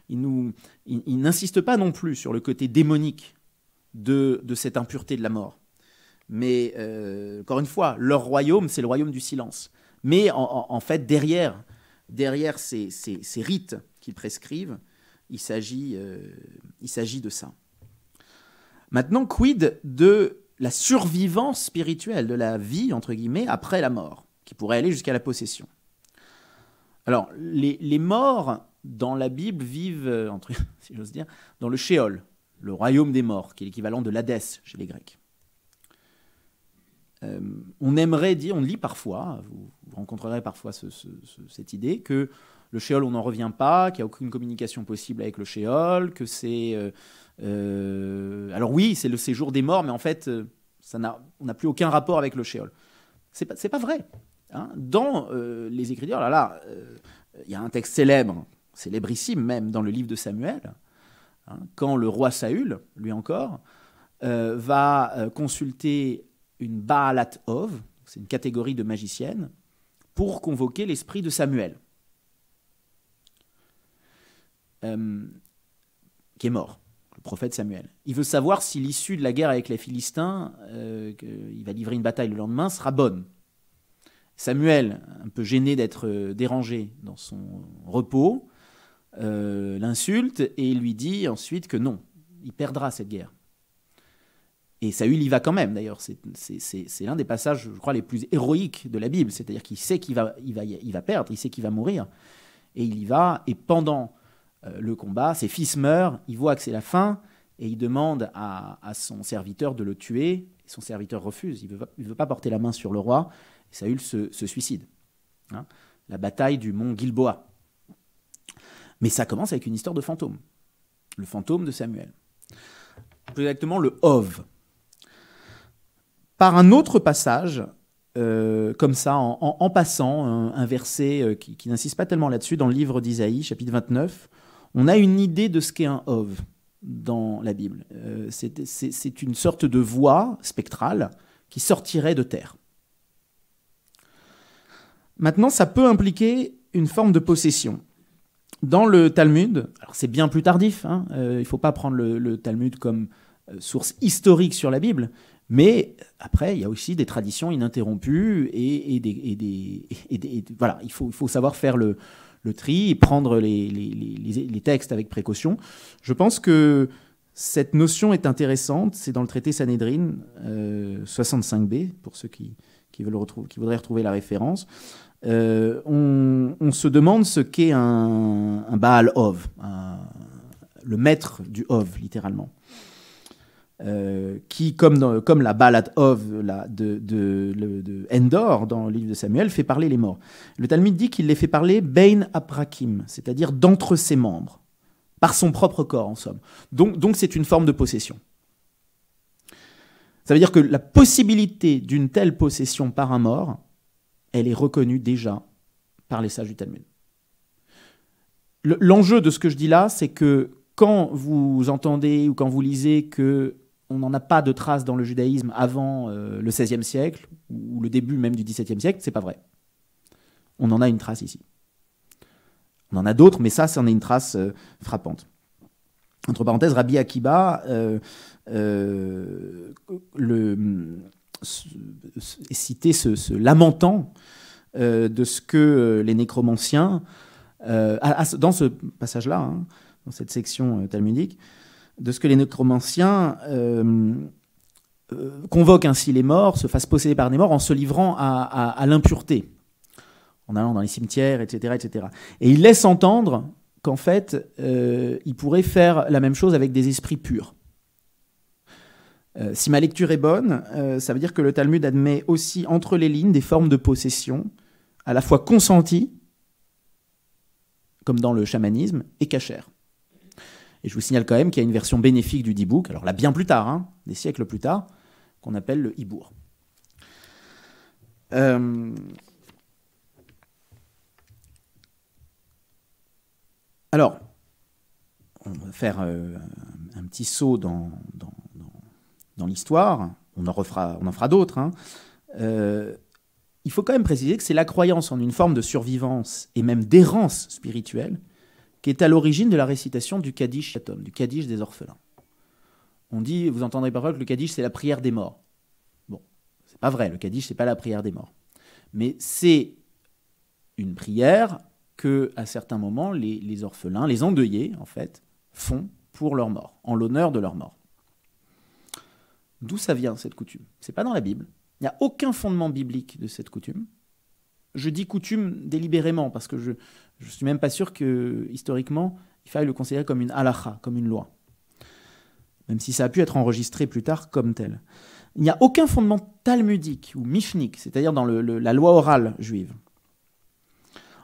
Ils n'insistent pas non plus sur le côté démonique de cette impureté de la mort. Mais encore une fois, leur royaume, c'est le royaume du silence. Mais en fait, derrière ces rites qu'ils prescrivent, il s'agit de ça. Maintenant, quid de la survivance spirituelle, de la vie, entre guillemets, après la mort, qui pourrait aller jusqu'à la possession. Alors, les morts, dans la Bible, vivent, si j'ose dire, dans le Sheol, le royaume des morts, qui est l'équivalent de l'Hadès chez les Grecs. On aimerait dire, on lit parfois, vous rencontrerez parfois cette idée, que le shéol, on n'en revient pas, qu'il n'y a aucune communication possible avec le shéol, que c'est... alors oui, c'est le séjour des morts, mais en fait, on n'a plus aucun rapport avec le shéol. C'est pas vrai. Hein. Dans les Écritures, il y a un texte célébrissime même, dans le livre de Samuel, hein, quand le roi Saül, lui encore, va consulter une Baalat Ov, c'est une catégorie de magiciennes, pour convoquer l'esprit de Samuel, qui est mort, le prophète Samuel. Il veut savoir si l'issue de la guerre avec les Philistins, il va livrer une bataille le lendemain, sera bonne. Samuel, un peu gêné d'être dérangé dans son repos, l'insulte et lui dit ensuite que non, il perdra cette guerre. Et Saül y va quand même, d'ailleurs. C'est l'un des passages, je crois, les plus héroïques de la Bible. C'est-à-dire qu'il sait qu'il va perdre, il sait qu'il va mourir. Et il y va, et pendant le combat, ses fils meurent, il voit que c'est la fin, et il demande à son serviteur de le tuer. Et son serviteur refuse, il ne veut pas porter la main sur le roi. Et Saül se suicide. Hein, la bataille du mont Gilboa. Mais ça commence avec une histoire de fantôme. Le fantôme de Samuel. Plus exactement, le Ov. Par un autre passage, comme ça, en passant, un verset qui n'insiste pas tellement là-dessus, dans le livre d'Isaïe, chapitre 29, on a une idée de ce qu'est un Ov dans la Bible. C'est une sorte de voix spectrale qui sortirait de terre. Maintenant, ça peut impliquer une forme de possession. Dans le Talmud, alors c'est bien plus tardif, hein, il ne faut pas prendre le Talmud comme source historique sur la Bible, mais après, il y a aussi des traditions ininterrompues et voilà, il faut savoir faire le tri et prendre les textes avec précaution. Je pense que cette notion est intéressante, c'est dans le traité Sanhédrin 65b, pour ceux qui voudraient retrouver la référence. On se demande ce qu'est un Baal Ov, le maître du Ov, littéralement. Qui, comme la Baalat Ov de Endor, dans le livre de Samuel, fait parler les morts. Le Talmud dit qu'il les fait parler Bein Aprakim, c'est-à-dire d'entre ses membres, par son propre corps, en somme. Donc c'est une forme de possession. Ça veut dire que la possibilité d'une telle possession par un mort, elle est reconnue déjà par les sages du Talmud. L'enjeu de ce que je dis là, c'est que quand vous entendez ou quand vous lisez qu'on n'en a pas de traces dans le judaïsme avant le XVIe siècle, ou le début même du XVIIe siècle, c'est pas vrai. On en a une trace ici. On en a d'autres, mais ça, c'en est une trace frappante. Entre parenthèses, Rabbi Akiba citer ce lamentant de ce que les nécromanciens, dans ce passage-là, hein, dans cette section talmudique, de ce que les nécromanciens convoquent ainsi les morts, se fassent posséder par des morts en se livrant à l'impureté, en allant dans les cimetières, etc., etc. Et ils laissent entendre qu'en fait, ils pourraient faire la même chose avec des esprits purs. Si ma lecture est bonne, ça veut dire que le Talmud admet aussi entre les lignes des formes de possession à la fois consenties, comme dans le chamanisme, et cachères. Et je vous signale quand même qu'il y a une version bénéfique du Dibouk, alors là bien plus tard, hein, des siècles plus tard, qu'on appelle le Hibour. Alors, on va faire un petit saut dans l'histoire, on en fera d'autres. Hein. Il faut quand même préciser que c'est la croyance en une forme de survivance et même d'errance spirituelle qui est à l'origine de la récitation du Kaddish Yatom, du Kaddish des orphelins. On dit, vous entendrez parfois que le Kaddish c'est la prière des morts. Bon, c'est pas vrai, le Kaddish c'est pas la prière des morts. Mais c'est une prière que, à certains moments, les orphelins, les endeuillés, en fait, font pour leur mort, en l'honneur de leur mort. D'où ça vient, cette coutume? C'est pas dans la Bible. Il n'y a aucun fondement biblique de cette coutume. Je dis coutume délibérément, parce que je ne suis même pas sûr que, historiquement, il faille le considérer comme une halakha, comme une loi. Même si ça a pu être enregistré plus tard comme tel. Il n'y a aucun fondement talmudique ou mishnique, c'est-à-dire dans la loi orale juive.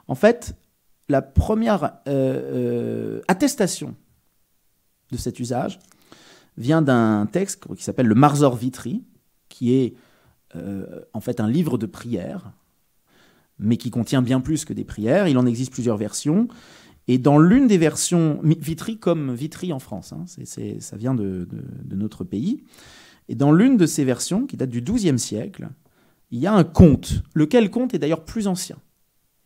En fait, la première attestation de cet usage vient d'un texte qui s'appelle le Marzor Vitry, qui est en fait un livre de prières, mais qui contient bien plus que des prières. Il en existe plusieurs versions. Et dans l'une des versions, Vitry comme Vitry en France, hein, ça vient de notre pays, et dans l'une de ces versions, qui date du XIIe siècle, il y a un conte, lequel conte est d'ailleurs plus ancien.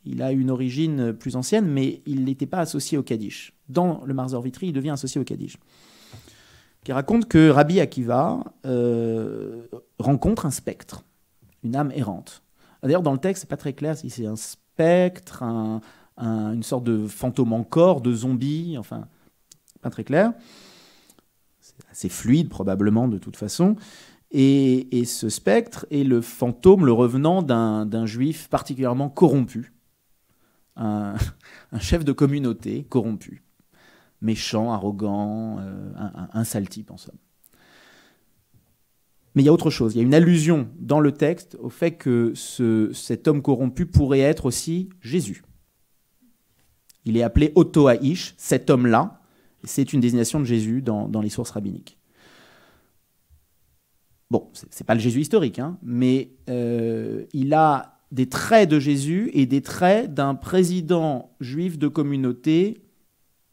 Il a une origine plus ancienne, mais il n'était pas associé au Kaddish. Dans le Marzor Vitry, il devient associé au Kaddish. Qui raconte que Rabbi Akiva rencontre un spectre, une âme errante. D'ailleurs, dans le texte, c'est pas très clair si c'est un spectre, une sorte de fantôme en corps, de zombie, enfin, pas très clair. C'est assez fluide, probablement, de toute façon. Et ce spectre est le fantôme, le revenant d'un juif particulièrement corrompu, un chef de communauté corrompu, méchant, arrogant, un sale type, en somme. Mais il y a autre chose, il y a une allusion dans le texte au fait que cet homme corrompu pourrait être aussi Jésus. Il est appelé Otto Haïch, cet homme-là, c'est une désignation de Jésus dans les sources rabbiniques. Bon, c'est pas le Jésus historique, hein, mais il a des traits de Jésus et des traits d'un président juif de communauté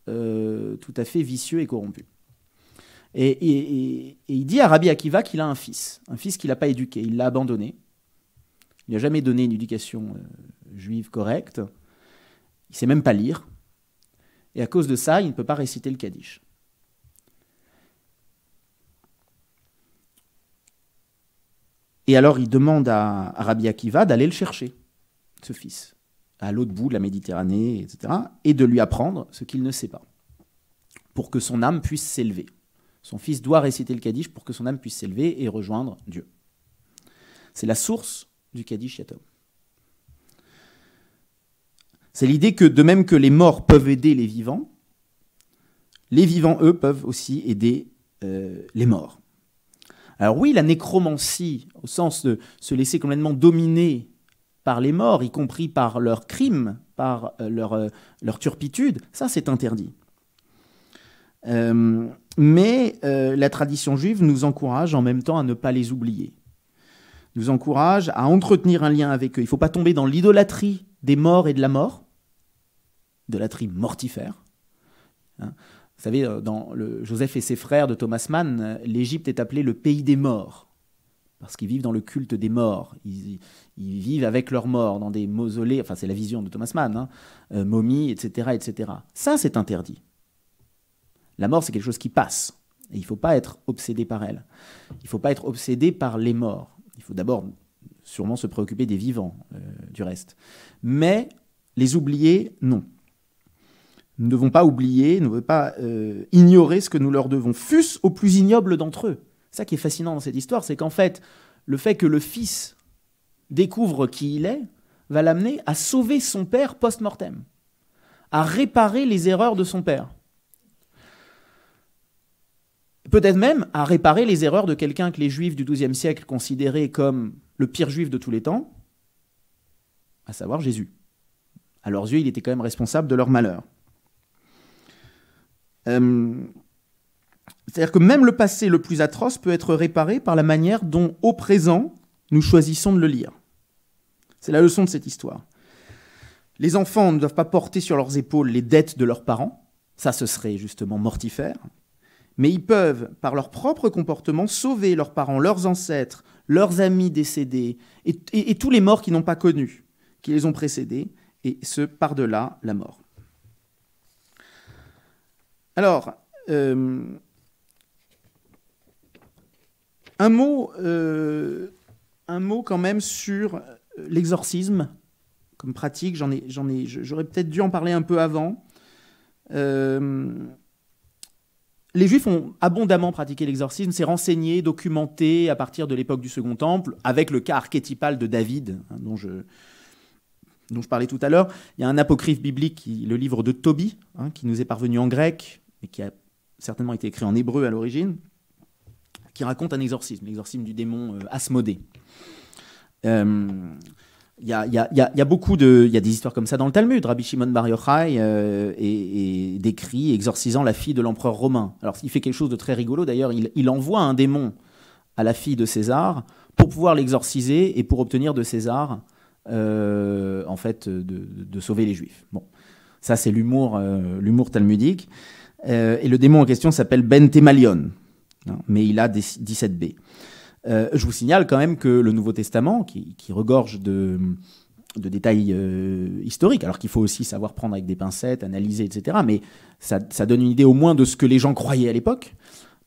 tout à fait vicieux et corrompu. Et il dit à Rabbi Akiva qu'il a un fils qu'il n'a pas éduqué, il l'a abandonné. Il n'a jamais donné une éducation juive correcte. Il ne sait même pas lire. Et à cause de ça, il ne peut pas réciter le Kaddish. Et alors, il demande à Rabbi Akiva d'aller le chercher, ce fils, à l'autre bout de la Méditerranée, etc., et de lui apprendre ce qu'il ne sait pas, pour que son âme puisse s'élever. Son fils doit réciter le Kaddish pour que son âme puisse s'élever et rejoindre Dieu. C'est la source du Kaddish Yatom. C'est l'idée que, de même que les morts peuvent aider les vivants, eux, peuvent aussi aider les morts. Alors oui, la nécromancie, au sens de se laisser complètement dominer par les morts, y compris par leurs crimes, par leur turpitude, ça c'est interdit. Mais la tradition juive nous encourage en même temps à ne pas les oublier. Nous encourage à entretenir un lien avec eux. Il ne faut pas tomber dans l'idolâtrie des morts et de la mort, idolâtrie mortifère. Hein. Vous savez, dans Joseph et ses frères de Thomas Mann, l'Égypte est appelée le pays des morts, parce qu'ils vivent dans le culte des morts. Ils vivent avec leurs morts dans des mausolées, enfin c'est la vision de Thomas Mann, hein, momies, etc., etc. Ça, c'est interdit. La mort, c'est quelque chose qui passe, et il ne faut pas être obsédé par elle. Il ne faut pas être obsédé par les morts. Il faut d'abord sûrement se préoccuper des vivants, du reste. Mais les oublier, non. Nous ne devons pas oublier, nous ne devons pas ignorer ce que nous leur devons, fût-ce au plus ignoble d'entre eux. C'est ça qui est fascinant dans cette histoire, c'est qu'en fait, le fait que le fils découvre qui il est, va l'amener à sauver son père post-mortem, à réparer les erreurs de son père. Peut-être même à réparer les erreurs de quelqu'un que les Juifs du XIIe siècle considéraient comme le pire Juif de tous les temps, à savoir Jésus. À leurs yeux, il était quand même responsable de leur malheur. C'est-à-dire que même le passé le plus atroce peut être réparé par la manière dont, au présent, nous choisissons de le lire. C'est la leçon de cette histoire. Les enfants ne doivent pas porter sur leurs épaules les dettes de leurs parents, ça ce serait justement mortifère, mais ils peuvent, par leur propre comportement, sauver leurs parents, leurs ancêtres, leurs amis décédés, et tous les morts qu'ils n'ont pas connus, qui les ont précédés, et ce, par-delà la mort. Alors, un mot quand même sur l'exorcisme comme pratique. J'aurais peut-être dû en parler un peu avant. Les Juifs ont abondamment pratiqué l'exorcisme, c'est renseigné, documenté à partir de l'époque du Second Temple, avec le cas archétypal de David, hein, dont je parlais tout à l'heure. Il y a un apocryphe biblique, le livre de Tobie, hein, qui nous est parvenu en grec, et qui a certainement été écrit en hébreu à l'origine, qui raconte un exorcisme, l'exorcisme du démon Asmodée. Il y a beaucoup de, il y a des histoires comme ça dans le Talmud. Rabbi Shimon Bar Yochai est décrit exorcisant la fille de l'empereur romain. Alors il fait quelque chose de très rigolo. D'ailleurs, il envoie un démon à la fille de César pour pouvoir l'exorciser et pour obtenir de César, en fait, de sauver les Juifs. Bon, ça c'est l'humour talmudique. Et le démon en question s'appelle Ben Temalion, hein, mais il a 17 B. Je vous signale quand même que le Nouveau Testament, qui regorge de détails historiques, alors qu'il faut aussi savoir prendre avec des pincettes, analyser, etc., mais ça donne une idée au moins de ce que les gens croyaient à l'époque.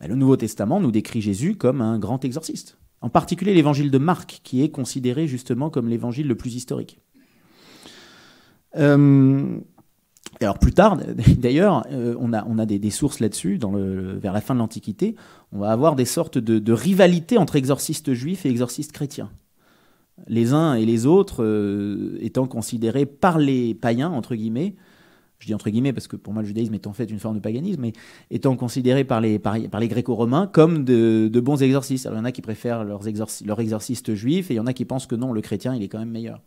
Le Nouveau Testament nous décrit Jésus comme un grand exorciste. En particulier l'évangile de Marc, qui est considéré justement comme l'évangile le plus historique. Alors plus tard, d'ailleurs, on a des sources là-dessus, vers la fin de l'Antiquité. On va avoir des sortes de rivalités entre exorcistes juifs et exorcistes chrétiens. Les uns et les autres étant considérés par les païens, entre guillemets, je dis entre guillemets parce que pour moi le judaïsme est en fait une forme de paganisme, mais étant considérés par les gréco-romains comme de bons exorcistes. Alors il y en a qui préfèrent leur exorciste juif et il y en a qui pensent que non, le chrétien il est quand même meilleur.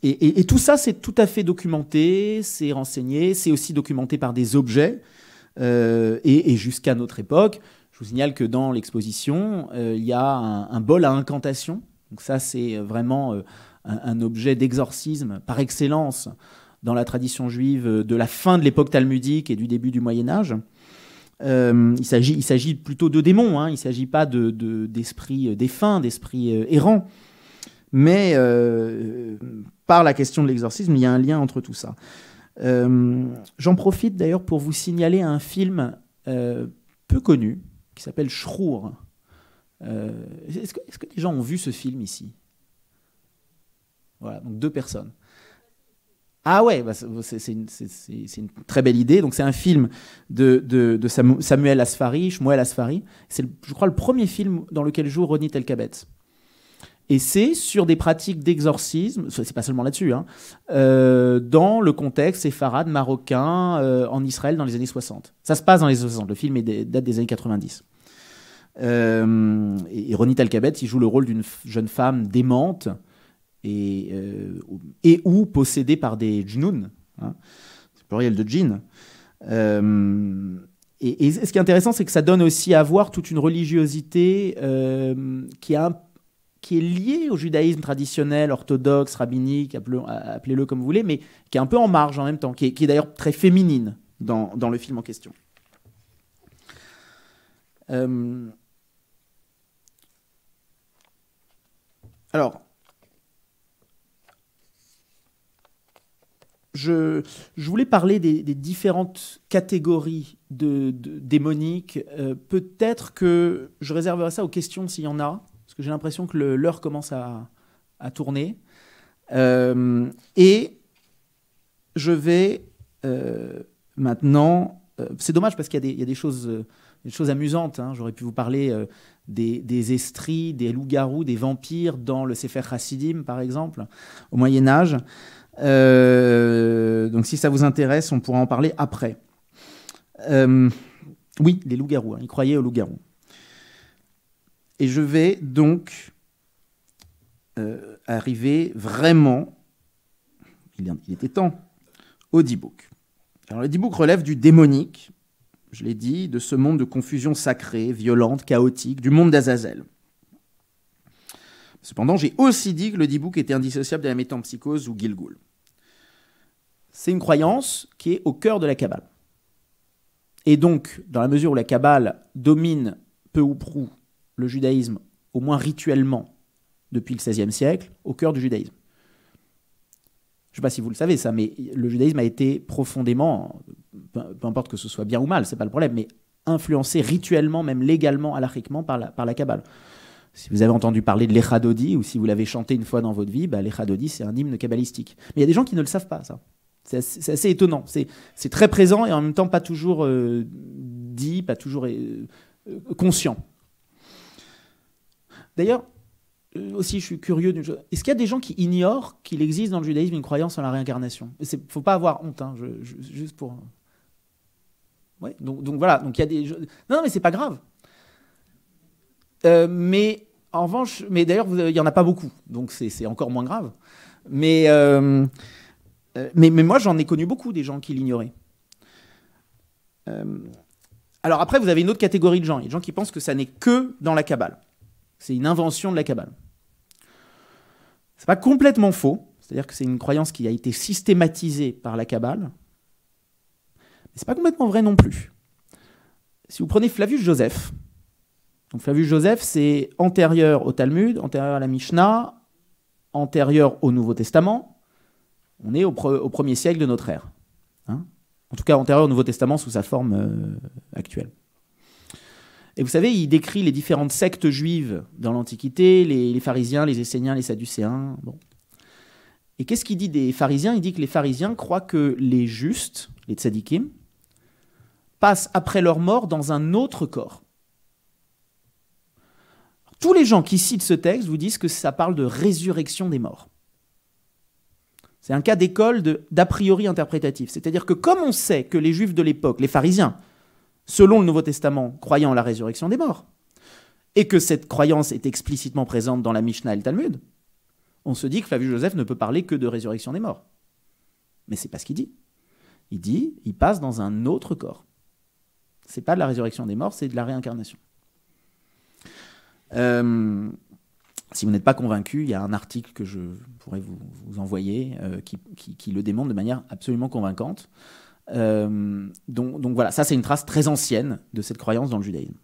Et tout ça, c'est tout à fait documenté, c'est renseigné, c'est aussi documenté par des objets. Et jusqu'à notre époque, je vous signale que dans l'exposition, il y a un bol à incantation. Donc ça, c'est vraiment un objet d'exorcisme par excellence dans la tradition juive de la fin de l'époque talmudique et du début du Moyen-Âge. Il s'agit plutôt de démons, hein, il ne s'agit pas d'esprits défunts, d'esprits errants. Mais par la question de l'exorcisme, il y a un lien entre tout ça. J'en profite d'ailleurs pour vous signaler un film peu connu qui s'appelle Shrur. Est-ce que les gens ont vu ce film ici? Voilà, donc 2 personnes. Ah ouais, bah c'est une très belle idée. Donc c'est un film de Samuel Asfari, Shmuel Asfari. C'est, je crois, le premier film dans lequel joue Ronit Elkabetz. Et c'est sur des pratiques d'exorcisme, c'est pas seulement là-dessus, hein, dans le contexte séfarade marocain en Israël dans les années 60. Ça se passe dans les années 60, le film date des années 90. Et Ronit Elkabetz, il joue le rôle d'une jeune femme démente et ou possédée par des djinnoun, hein, c'est le pluriel de djinn. Et ce qui est intéressant, c'est que ça donne aussi à voir toute une religiosité qui est liée au judaïsme traditionnel, orthodoxe, rabbinique, appelez-le comme vous voulez, mais qui est un peu en marge en même temps, qui est d'ailleurs très féminine dans le film en question. Alors, je voulais parler des différentes catégories de démoniques. Peut-être que je réserverai ça aux questions s'il y en a, parce que j'ai l'impression que l'heure commence à tourner. Et je vais maintenant... c'est dommage parce qu'il y a des choses amusantes, hein. J'aurais pu vous parler des estries, des loups-garous, des vampires dans le Sefer Chassidim, par exemple, au Moyen-Âge. Donc si ça vous intéresse, on pourra en parler après. Oui, les loups-garous, hein, ils croyaient aux loups-garous. Et je vais donc arriver vraiment, il était temps, au Dibouk. Alors le Dibouk relève du démonique, je l'ai dit, de ce monde de confusion sacrée, violente, chaotique, du monde d'Azazel. Cependant, j'ai aussi dit que le Dibouk était indissociable de la métempsychose ou Gilgul. C'est une croyance qui est au cœur de la Kabbale. Et donc, dans la mesure où la Kabbale domine peu ou prou le judaïsme, au moins rituellement, depuis le XVIe siècle, au cœur du judaïsme. Je ne sais pas si vous le savez ça, mais le judaïsme a été profondément, peu importe que ce soit bien ou mal, ce n'est pas le problème, mais influencé rituellement, même légalement, halachiquement, par la Kabbale. Si vous avez entendu parler de l'Echadodi, ou si vous l'avez chanté une fois dans votre vie, bah, l'Echadodi, c'est un hymne kabbalistique. Mais il y a des gens qui ne le savent pas, ça. C'est assez étonnant. C'est très présent et en même temps pas toujours dit, pas toujours conscient. D'ailleurs, aussi, je suis curieux d'une chose. Est-ce qu'il y a des gens qui ignorent qu'il existe dans le judaïsme une croyance en la réincarnation? Il ne faut pas avoir honte, hein, juste pour... Ouais, donc voilà, donc il y a des... Non, mais c'est pas grave. Mais En revanche, mais d'ailleurs, il n'y en a pas beaucoup, donc c'est encore moins grave. Mais moi, j'en ai connu beaucoup, des gens qui l'ignoraient. Alors après, vous avez une autre catégorie de gens. Il y a des gens qui pensent que ça n'est que dans la Kabbale. C'est une invention de la Kabbale. C'est pas complètement faux. C'est-à-dire que c'est une croyance qui a été systématisée par la Kabbale. Mais c'est pas complètement vrai non plus. Si vous prenez Flavius Joseph, donc Flavius Joseph, c'est antérieur au Talmud, antérieur à la Mishnah, antérieur au Nouveau Testament. On est au 1er siècle de notre ère. Hein, en tout cas, antérieur au Nouveau Testament sous sa forme actuelle. Et vous savez, il décrit les différentes sectes juives dans l'Antiquité, les pharisiens, les esséniens, les sadducéens. Bon. Et qu'est-ce qu'il dit des pharisiens? Il dit que les pharisiens croient que les justes, les tzadikim, passent après leur mort dans un autre corps. Tous les gens qui citent ce texte vous disent que ça parle de résurrection des morts. C'est un cas d'école d'a priori interprétatif. C'est-à-dire que comme on sait que les juifs de l'époque, les pharisiens, selon le Nouveau Testament, croyaient en la résurrection des morts, et que cette croyance est explicitement présente dans la Mishnah et le Talmud, on se dit que Flavius Joseph ne peut parler que de résurrection des morts. Mais c'est pas ce qu'il dit. Il dit, il passe dans un autre corps. C'est pas de la résurrection des morts, c'est de la réincarnation. Si vous n'êtes pas convaincu, il y a un article que je pourrais vous envoyer qui le démontre de manière absolument convaincante. Donc voilà, ça c'est une trace très ancienne de cette croyance dans le judaïsme.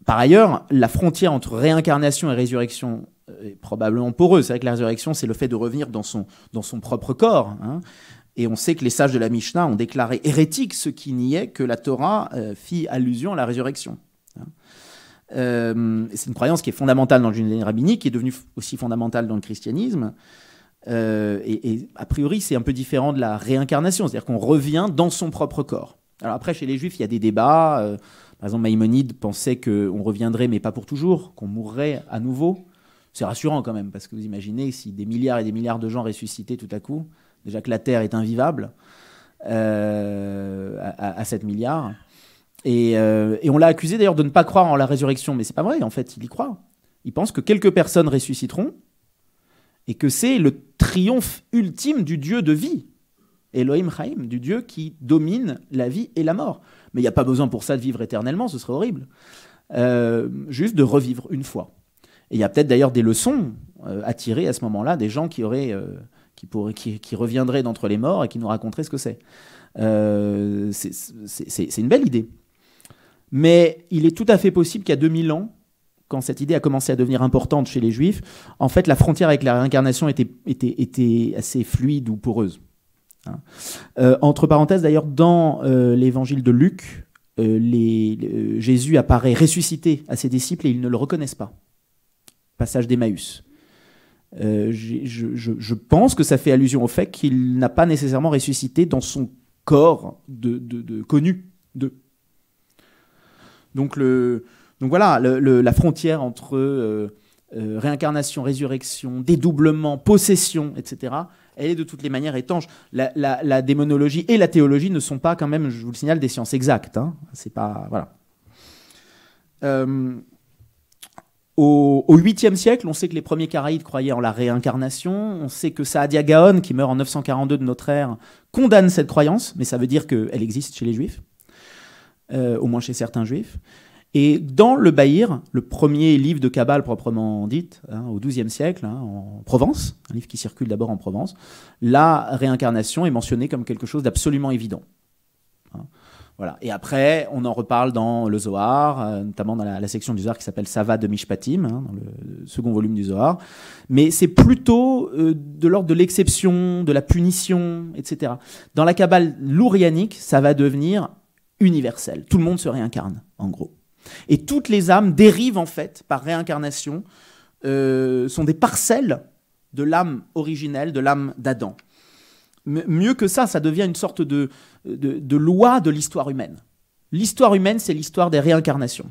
Par ailleurs, la frontière entre réincarnation et résurrection est probablement poreuse. C'est vrai que la résurrection, c'est le fait de revenir dans son propre corps. Hein. Et on sait que les sages de la Mishnah ont déclaré hérétique ceux qui niaient que la Torah fit allusion à la résurrection. Hein. C'est une croyance qui est fondamentale dans le judaïsme rabbinique, qui est devenue aussi fondamentale dans le christianisme. Et a priori, c'est un peu différent de la réincarnation, c'est-à-dire qu'on revient dans son propre corps. Alors après, chez les Juifs, il y a des débats. Par exemple, Maïmonide pensait qu'on reviendrait, mais pas pour toujours, qu'on mourrait à nouveau. C'est rassurant quand même, parce que vous imaginez si des milliards et des milliards de gens ressuscitaient tout à coup, déjà que la Terre est invivable à 7 milliards. Et on l'a accusé d'ailleurs de ne pas croire en la résurrection, mais c'est pas vrai, en fait, il y croit. Il pense que quelques personnes ressusciteront et que c'est le triomphe ultime du Dieu de vie, Elohim Chaim, du Dieu qui domine la vie et la mort. Mais il n'y a pas besoin pour ça de vivre éternellement, ce serait horrible. Juste de revivre une fois. Et il y a peut-être d'ailleurs des leçons à tirer à ce moment-là, des gens qui reviendraient d'entre les morts et qui nous raconteraient ce que c'est. C'est une belle idée. Mais il est tout à fait possible qu'à 2000 ans, quand cette idée a commencé à devenir importante chez les Juifs, en fait, la frontière avec la réincarnation était assez fluide ou poreuse. Hein. Entre parenthèses, d'ailleurs, dans l'évangile de Luc, Jésus apparaît ressuscité à ses disciples et ils ne le reconnaissent pas. Passage d'Emmaüs. Je pense que ça fait allusion au fait qu'il n'a pas nécessairement ressuscité dans son corps connu d'eux. Donc voilà, la frontière entre réincarnation, résurrection, dédoublement, possession, etc., elle est de toutes les manières étanche. La démonologie et la théologie ne sont pas quand même, je vous le signale, des sciences exactes. Hein. C'est pas... Voilà. Au 8e siècle, on sait que les premiers Karaïtes croyaient en la réincarnation. On sait que Saadia Gaon, qui meurt en 942 de notre ère, condamne cette croyance, mais ça veut dire qu'elle existe chez les Juifs, au moins chez certains Juifs. Et dans le Bahir, le premier livre de Kabbale proprement dite, hein, au XIIe siècle, hein, en Provence, un livre qui circule d'abord en Provence, la réincarnation est mentionnée comme quelque chose d'absolument évident. Hein. Voilà. Et après, on en reparle dans le Zohar, notamment dans la section du Zohar qui s'appelle Sava de Mishpatim, hein, dans le second volume du Zohar. Mais c'est plutôt de l'ordre de l'exception, de la punition, etc. Dans la Kabbale lourianique, ça va devenir universel. Tout le monde se réincarne, en gros. Et toutes les âmes dérivent, en fait, par réincarnation, sont des parcelles de l'âme originelle, de l'âme d'Adam. Mieux que ça, ça devient une sorte de loi de l'histoire humaine. L'histoire humaine, c'est l'histoire des réincarnations.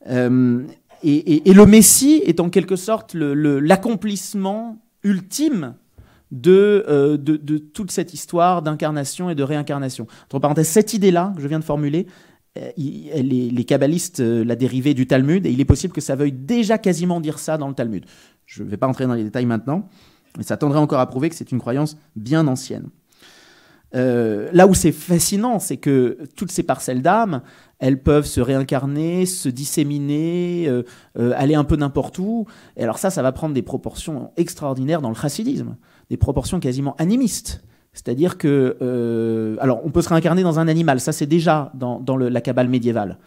Et le Messie est en quelque sorte l'accomplissement ultime de toute cette histoire d'incarnation et de réincarnation. Entre parenthèses, cette idée-là que je viens de formuler, les kabbalistes la dérivaient du Talmud, et il est possible que ça veuille déjà quasiment dire ça dans le Talmud. Je ne vais pas entrer dans les détails maintenant, mais ça tendrait encore à prouver que c'est une croyance bien ancienne. Là où c'est fascinant, c'est que toutes ces parcelles d'âme, elles peuvent se réincarner, se disséminer, aller un peu n'importe où. Et alors ça va prendre des proportions extraordinaires dans le chassidisme, des proportions quasiment animistes. C'est-à-dire que, alors on peut se réincarner dans un animal, ça c'est déjà dans la Kabbale médiévale.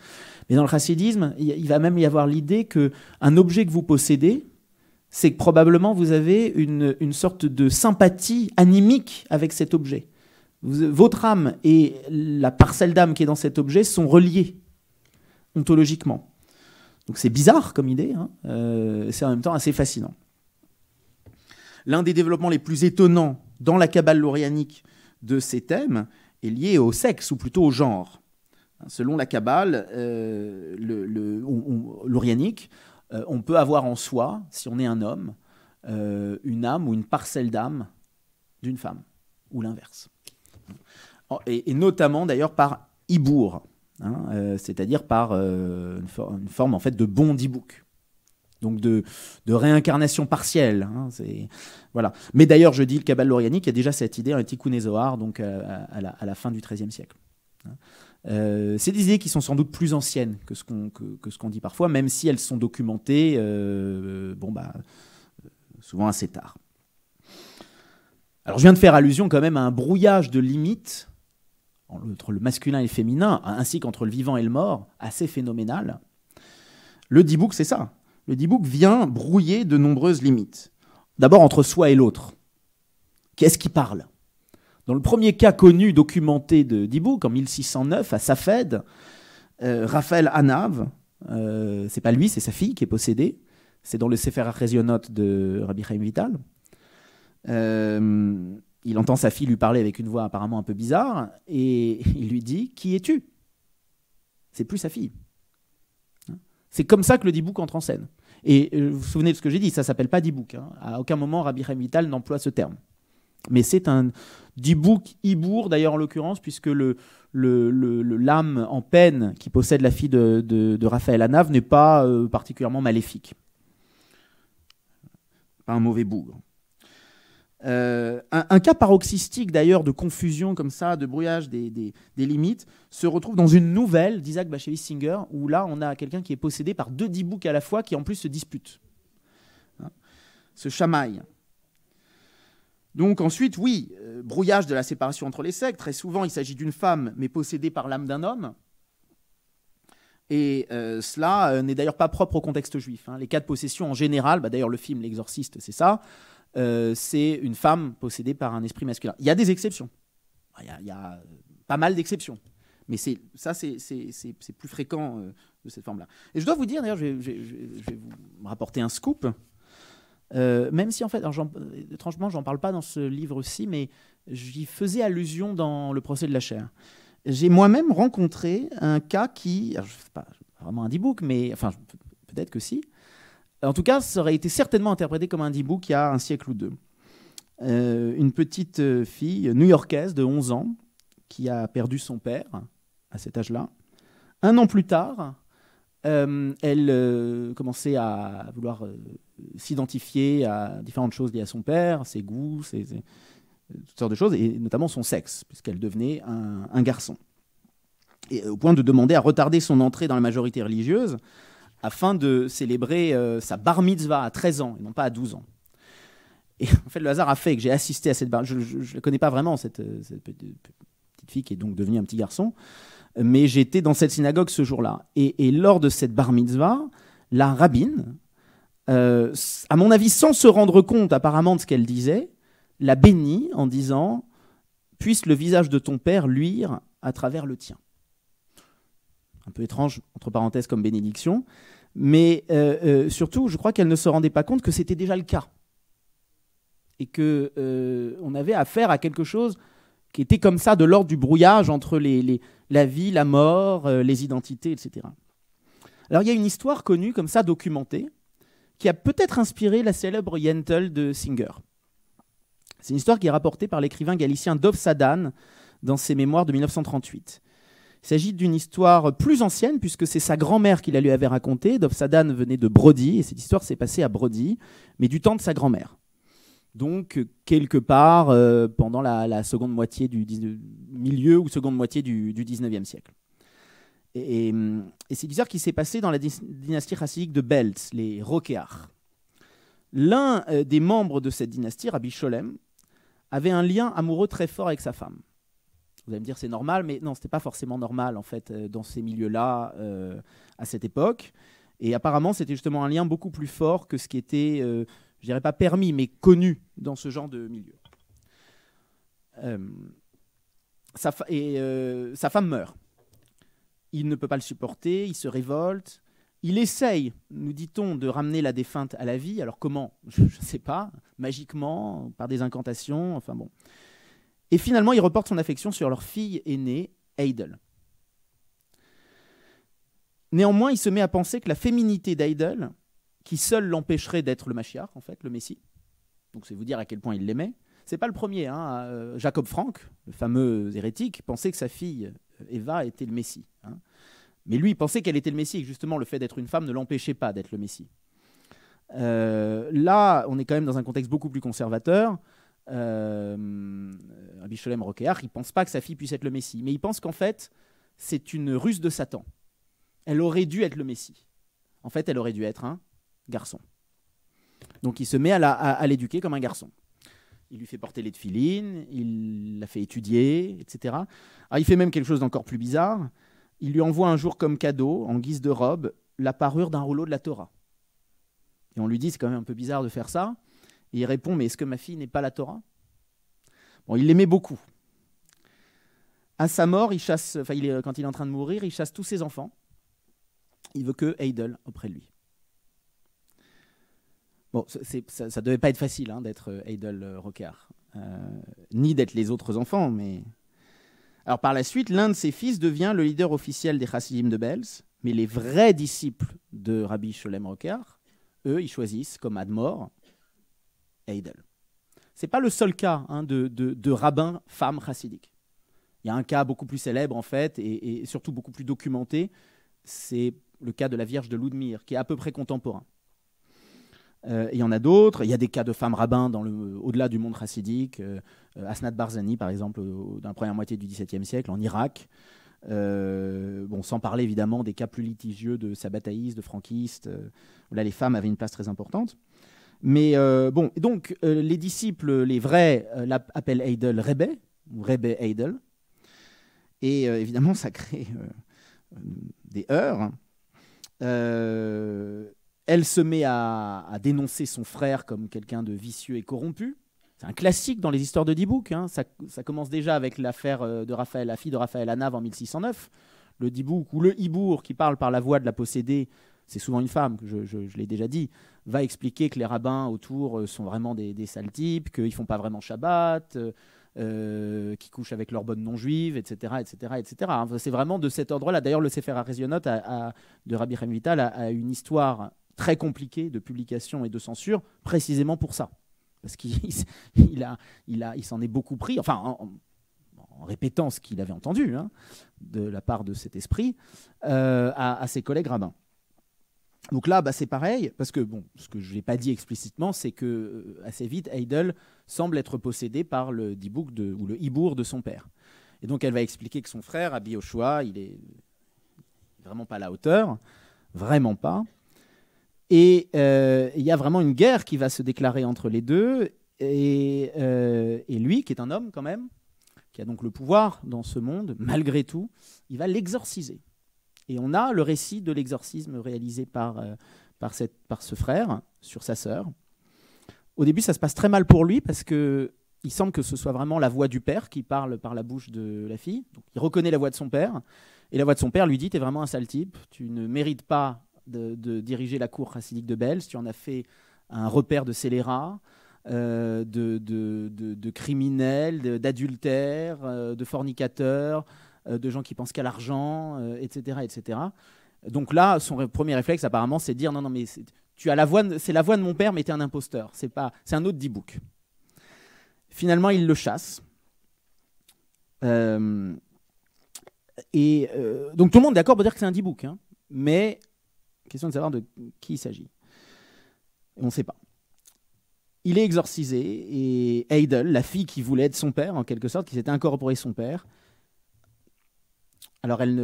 Mais dans le chassidisme, il va même y avoir l'idée qu'un objet que vous possédez, c'est que probablement vous avez une sorte de sympathie animique avec cet objet. Votre âme et la parcelle d'âme qui est dans cet objet sont reliées ontologiquement. Donc c'est bizarre comme idée, hein, c'est en même temps assez fascinant. L'un des développements les plus étonnants dans la Kabbale lorianique de ces thèmes est lié au sexe, ou plutôt au genre. Selon la Kabbale lorianique, on peut avoir en soi, si on est un homme, une âme ou une parcelle d'âme d'une femme, ou l'inverse. Et notamment d'ailleurs par hibour, hein, c'est-à-dire par une forme en fait de bon dibouk, donc de réincarnation partielle. Hein, voilà. Mais d'ailleurs, je dis le Kabbale lorianique, il y a déjà cette idée, un Tikkun Zohar, donc à la fin du XIIIe siècle. C'est des idées qui sont sans doute plus anciennes que ce qu'on dit parfois, même si elles sont documentées souvent assez tard. Alors je viens de faire allusion quand même à un brouillage de limites entre le masculin et le féminin, ainsi qu'entre le vivant et le mort, assez phénoménal. Le dibouk, c'est ça. Le dibouk vient brouiller de nombreuses limites. D'abord entre soi et l'autre. Qu'est-ce qui parle ? Dans le premier cas connu, documenté de dibouk, en 1609, à Safed, Raphaël Hanav, c'est pas lui, c'est sa fille qui est possédée. C'est dans le Sefer HaChezionot de Rabbi Chaim Vital. Il entend sa fille lui parler avec une voix apparemment un peu bizarre, et il lui dit « Qui es-tu » C'est plus sa fille. C'est comme ça que le dibouk entre en scène. Et vous vous souvenez de ce que j'ai dit, ça ne s'appelle pas dibouk. Hein. À aucun moment, Rabbi Chaim Vital n'emploie ce terme. Mais c'est un dibouk hibour, d'ailleurs en l'occurrence, puisque l'âme en peine qui possède la fille de Raphaël Hanav n'est pas particulièrement maléfique. Pas un mauvais bougre. Un cas paroxystique d'ailleurs de confusion comme ça, de brouillage des limites, se retrouve dans une nouvelle d'Isaac Bashevis Singer, où là on a quelqu'un qui est possédé par deux dibouks à la fois qui en plus se disputent. Se chamaillent. Donc ensuite, oui, brouillage de la séparation entre les sectes. Très souvent il s'agit d'une femme mais possédée par l'âme d'un homme. Et cela n'est d'ailleurs pas propre au contexte juif. Hein. Les cas de possession en général, d'ailleurs le film L'Exorciste c'est ça, c'est une femme possédée par un esprit masculin. Il y a des exceptions. Il y a pas mal d'exceptions. Mais c'est plus fréquent de cette forme-là. Et je dois vous dire, d'ailleurs, je vais vous rapporter un scoop. Même si, en fait, étrangement, j'en parle pas dans ce livre-ci, mais j'y faisais allusion dans le procès de la chair. J'ai moi-même rencontré un cas qui... Alors, c'est pas vraiment un dibouk, mais... Enfin, peut-être que si. En tout cas, ça aurait été certainement interprété comme un dibouk il y a un siècle ou deux. Une petite fille new-yorkaise de 11 ans qui a perdu son père à cet âge-là. Un an plus tard, elle commençait à vouloir s'identifier à différentes choses liées à son père, ses goûts, toutes sortes de choses, et notamment son sexe, puisqu'elle devenait un garçon. Et au point de demander à retarder son entrée dans la majorité religieuse afin de célébrer sa bar mitzvah à 13 ans, et non pas à 12 ans. Et en fait, le hasard a fait que j'ai assisté à cette bar... Je ne la connais pas vraiment, cette petite fille qui est donc devenue un petit garçon, mais j'étais dans cette synagogue ce jour-là. Et lors de cette bar mitzvah, la rabbine, à mon avis, sans se rendre compte apparemment de ce qu'elle disait, la bénit en disant « Puisse le visage de ton père luire à travers le tien ». Un peu étrange, entre parenthèses, comme bénédiction, mais surtout, je crois qu'elle ne se rendait pas compte que c'était déjà le cas. Et qu'on avait affaire à quelque chose qui était comme ça, de l'ordre du brouillage entre la vie, la mort, les identités, etc. Alors il y a une histoire connue, comme ça, documentée, qui a peut-être inspiré la célèbre Yentl de Singer. C'est une histoire qui est rapportée par l'écrivain galicien Dov Sadan dans ses mémoires de 1938. Il s'agit d'une histoire plus ancienne, puisque c'est sa grand-mère qui la lui avait racontée. Dov Sadan venait de Brody, et cette histoire s'est passée à Brody, mais du temps de sa grand-mère. Donc, quelque part, pendant la seconde moitié milieu ou seconde moitié du 19e siècle. Et c'est une histoire qui s'est passée dans la dynastie chassidique de Belz, les Rokeach. L'un des membres de cette dynastie, Rabbi Sholem, avait un lien amoureux très fort avec sa femme. Vous allez me dire c'est normal, mais non, ce n'était pas forcément normal en fait dans ces milieux-là à cette époque. Et apparemment, c'était justement un lien beaucoup plus fort que ce qui était, je dirais pas permis, mais connu dans ce genre de milieu. Sa femme meurt. Il ne peut pas le supporter, il se révolte. Il essaye, nous dit-on, de ramener la défunte à la vie. Alors comment? Je ne sais pas, magiquement, par des incantations, enfin bon. Et finalement, il reporte son affection sur leur fille aînée, Heidel. Néanmoins, il se met à penser que la féminité d'Heidel, qui seule l'empêcherait d'être le Mashiach, en fait, le Messie, donc c'est vous dire à quel point il l'aimait, c'est pas le premier. Hein. Jacob Frank, le fameux hérétique, pensait que sa fille, Eva, était le Messie. Hein. Mais lui, il pensait qu'elle était le Messie, et que justement, le fait d'être une femme ne l'empêchait pas d'être le Messie. Là, on est quand même dans un contexte beaucoup plus conservateur. Rabbi Sholem Rokeach, il ne pense pas que sa fille puisse être le Messie, mais il pense qu'en fait, c'est une ruse de Satan. Elle aurait dû être le Messie. En fait, elle aurait dû être un garçon. Donc, il se met à l'éduquer comme un garçon. Il lui fait porter les tefilines, il la fait étudier, etc. Alors, il fait même quelque chose d'encore plus bizarre. Il lui envoie un jour comme cadeau, en guise de robe, la parure d'un rouleau de la Torah. Et on lui dit, c'est quand même un peu bizarre de faire ça. Et il répond, mais est-ce que ma fille n'est pas la Torah? Bon, il l'aimait beaucoup. À sa mort, quand il est en train de mourir, il chasse tous ses enfants. Il veut que Heidel auprès de lui. Bon, ça ne devait pas être facile hein, d'être Heidel Rokeach, ni d'être les autres enfants, mais... Alors par la suite, l'un de ses fils devient le leader officiel des Chassidim de Belz, mais les vrais disciples de Rabbi Sholem Rokeach, eux, ils choisissent comme admor Heidel. Ce n'est pas le seul cas hein, de rabbin femme chassidique. Il y a un cas beaucoup plus célèbre en fait, et surtout beaucoup plus documenté, c'est le cas de la Vierge de Ludmir, qui est à peu près contemporain. Il y en a d'autres. Il y a des cas de femmes rabbins au-delà du monde chassidique. Asnat Barzani, par exemple, dans la première moitié du XVIIe siècle, en Irak. Bon, sans parler évidemment des cas plus litigieux de sabbataïstes, de franquistes. Là, les femmes avaient une place très importante. Mais bon, donc les disciples, les vrais, appellent Heidel Rebbe, ou Rebbe Heidel. Et évidemment, ça crée des heurts. Elle se met à dénoncer son frère comme quelqu'un de vicieux et corrompu. C'est un classique dans les histoires de Dibouk. Hein. Ça commence déjà avec l'affaire de Raphaël, la fille de Raphaël Hanav en 1609. Le Dibouk ou le Hibour qui parle par la voix de la possédée, c'est souvent une femme, je l'ai déjà dit, va expliquer que les rabbins autour sont vraiment des sales types, qu'ils ne font pas vraiment Shabbat, qui couchent avec leurs bonnes non-juives, etc. etc., etc. C'est vraiment de cet ordre-là. D'ailleurs, le Sefer HaRezionot de Rabbi Chaim Vital a une histoire très compliquée de publication et de censure, précisément pour ça. Parce qu'il s'en est beaucoup pris, enfin, en répétant ce qu'il avait entendu hein, de la part de cet esprit, à ses collègues rabbins. Donc là, c'est pareil, parce que bon, ce que je n'ai pas dit explicitement, c'est que assez vite, Heidel semble être possédé par le Dibouk ou le Hibour de son père. Et donc elle va expliquer que son frère, Rabbi Yoshua, il est vraiment pas à la hauteur, vraiment pas. Et il y a vraiment une guerre qui va se déclarer entre les deux. Et lui, qui est un homme quand même, qui a donc le pouvoir dans ce monde, malgré tout, il va l'exorciser. Et on a le récit de l'exorcisme réalisé par ce frère sur sa sœur. Au début, ça se passe très mal pour lui parce qu'il semble que ce soit vraiment la voix du père qui parle par la bouche de la fille. Donc, il reconnaît la voix de son père. Et la voix de son père lui dit « T'es vraiment un sale type, tu ne mérites pas de diriger la cour chassidique de Belz, tu en as fait un repère de scélérats, de criminels, d'adultères, de fornicateurs, de gens qui pensent qu'à l'argent, etc., etc. » Donc là, son premier réflexe, apparemment, c'est de dire « Non, mais c'est la voix de mon père, mais tu es un imposteur. C'est un autre Dibouk. » Finalement, il le chasse. Donc tout le monde est d'accord pour dire que c'est un D-book, hein, mais question de savoir de qui il s'agit. On ne sait pas. Il est exorcisé et Heidel, la fille qui voulait être son père, en quelque sorte, qui s'était incorporée son père, alors elle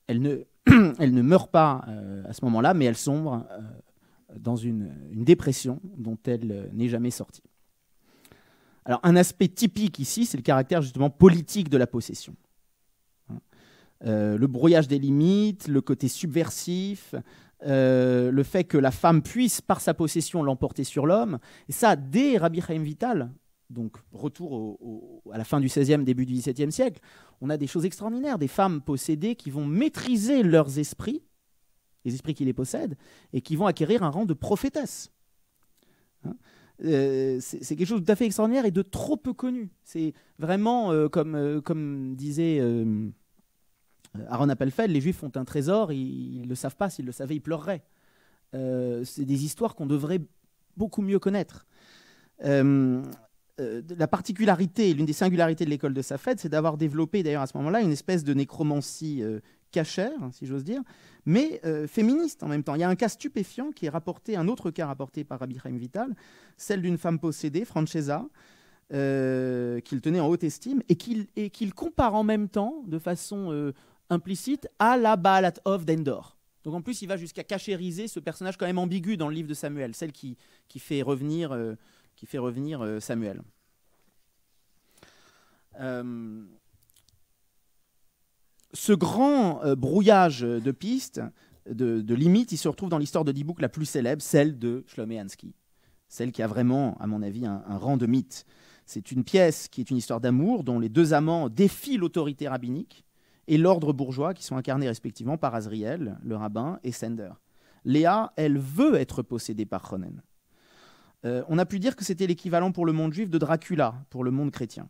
ne meurt pas à ce moment-là, mais elle sombre dans une dépression dont elle n'est jamais sortie. Alors un aspect typique ici, c'est le caractère justement politique de la possession. Le brouillage des limites, le côté subversif, le fait que la femme puisse, par sa possession, l'emporter sur l'homme. Et ça, dès Rabbi Chaim Vital, donc retour à la fin du XVIe, début du XVIIe siècle, on a des choses extraordinaires, des femmes possédées qui vont maîtriser leurs esprits, les esprits qui les possèdent, et qui vont acquérir un rang de prophétesse. C'est quelque chose de tout à fait extraordinaire et de trop peu connu. C'est vraiment, comme disait Aaron Appelfeld, les Juifs ont un trésor, ils ne le savent pas, s'ils le savaient, ils pleureraient. C'est des histoires qu'on devrait beaucoup mieux connaître. La particularité, l'une des singularités de l'école de Safed, c'est d'avoir développé d'ailleurs à ce moment-là une espèce de nécromancie cachère, si j'ose dire, mais féministe en même temps. Il y a un cas stupéfiant qui est rapporté, un autre cas rapporté par Rabbi Chaim Vital, celle d'une femme possédée, Francesa, qu'il tenait en haute estime et qu'il compare en même temps, de façon implicite, à la Baalat Ov d'Endor. Donc en plus, il va jusqu'à cachériser ce personnage quand même ambigu dans le livre de Samuel, celle qui fait revenir Samuel. Ce grand brouillage de pistes, de limites, il se retrouve dans l'histoire de D-Book la plus célèbre, celle de Shlomo Hansky, celle qui a vraiment, à mon avis, un rang de mythe. C'est une pièce qui est une histoire d'amour dont les deux amants défient l'autorité rabbinique et l'ordre bourgeois qui sont incarnés respectivement par Azriel, le rabbin, et Sender. Léa, elle veut être possédée par Ronen. On a pu dire que c'était l'équivalent pour le monde juif de Dracula, pour le monde chrétien,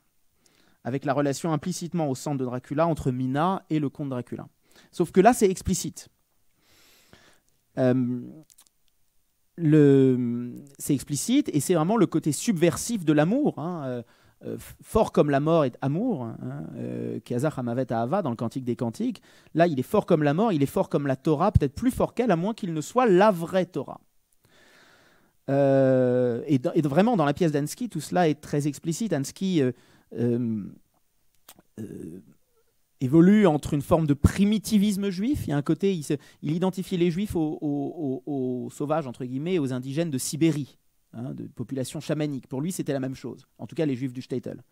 avec la relation implicitement au centre de Dracula entre Mina et le comte Dracula. Sauf que là, c'est explicite. C'est explicite et c'est vraiment le côté subversif de l'amour. Fort comme la mort est amour, Kazach Hamavet Ahava dans le Cantique des Cantiques. Là, il est fort comme la mort, il est fort comme la Torah, peut-être plus fort qu'elle, à moins qu'il ne soit la vraie Torah. Et vraiment, dans la pièce d'Hansky, tout cela est très explicite. Hansky évolue entre une forme de primitivisme juif. Il y a un côté, il identifie les juifs aux sauvages, entre guillemets, aux indigènes de Sibérie, de population chamanique. Pour lui, c'était la même chose. En tout cas, les juifs du Shtetl.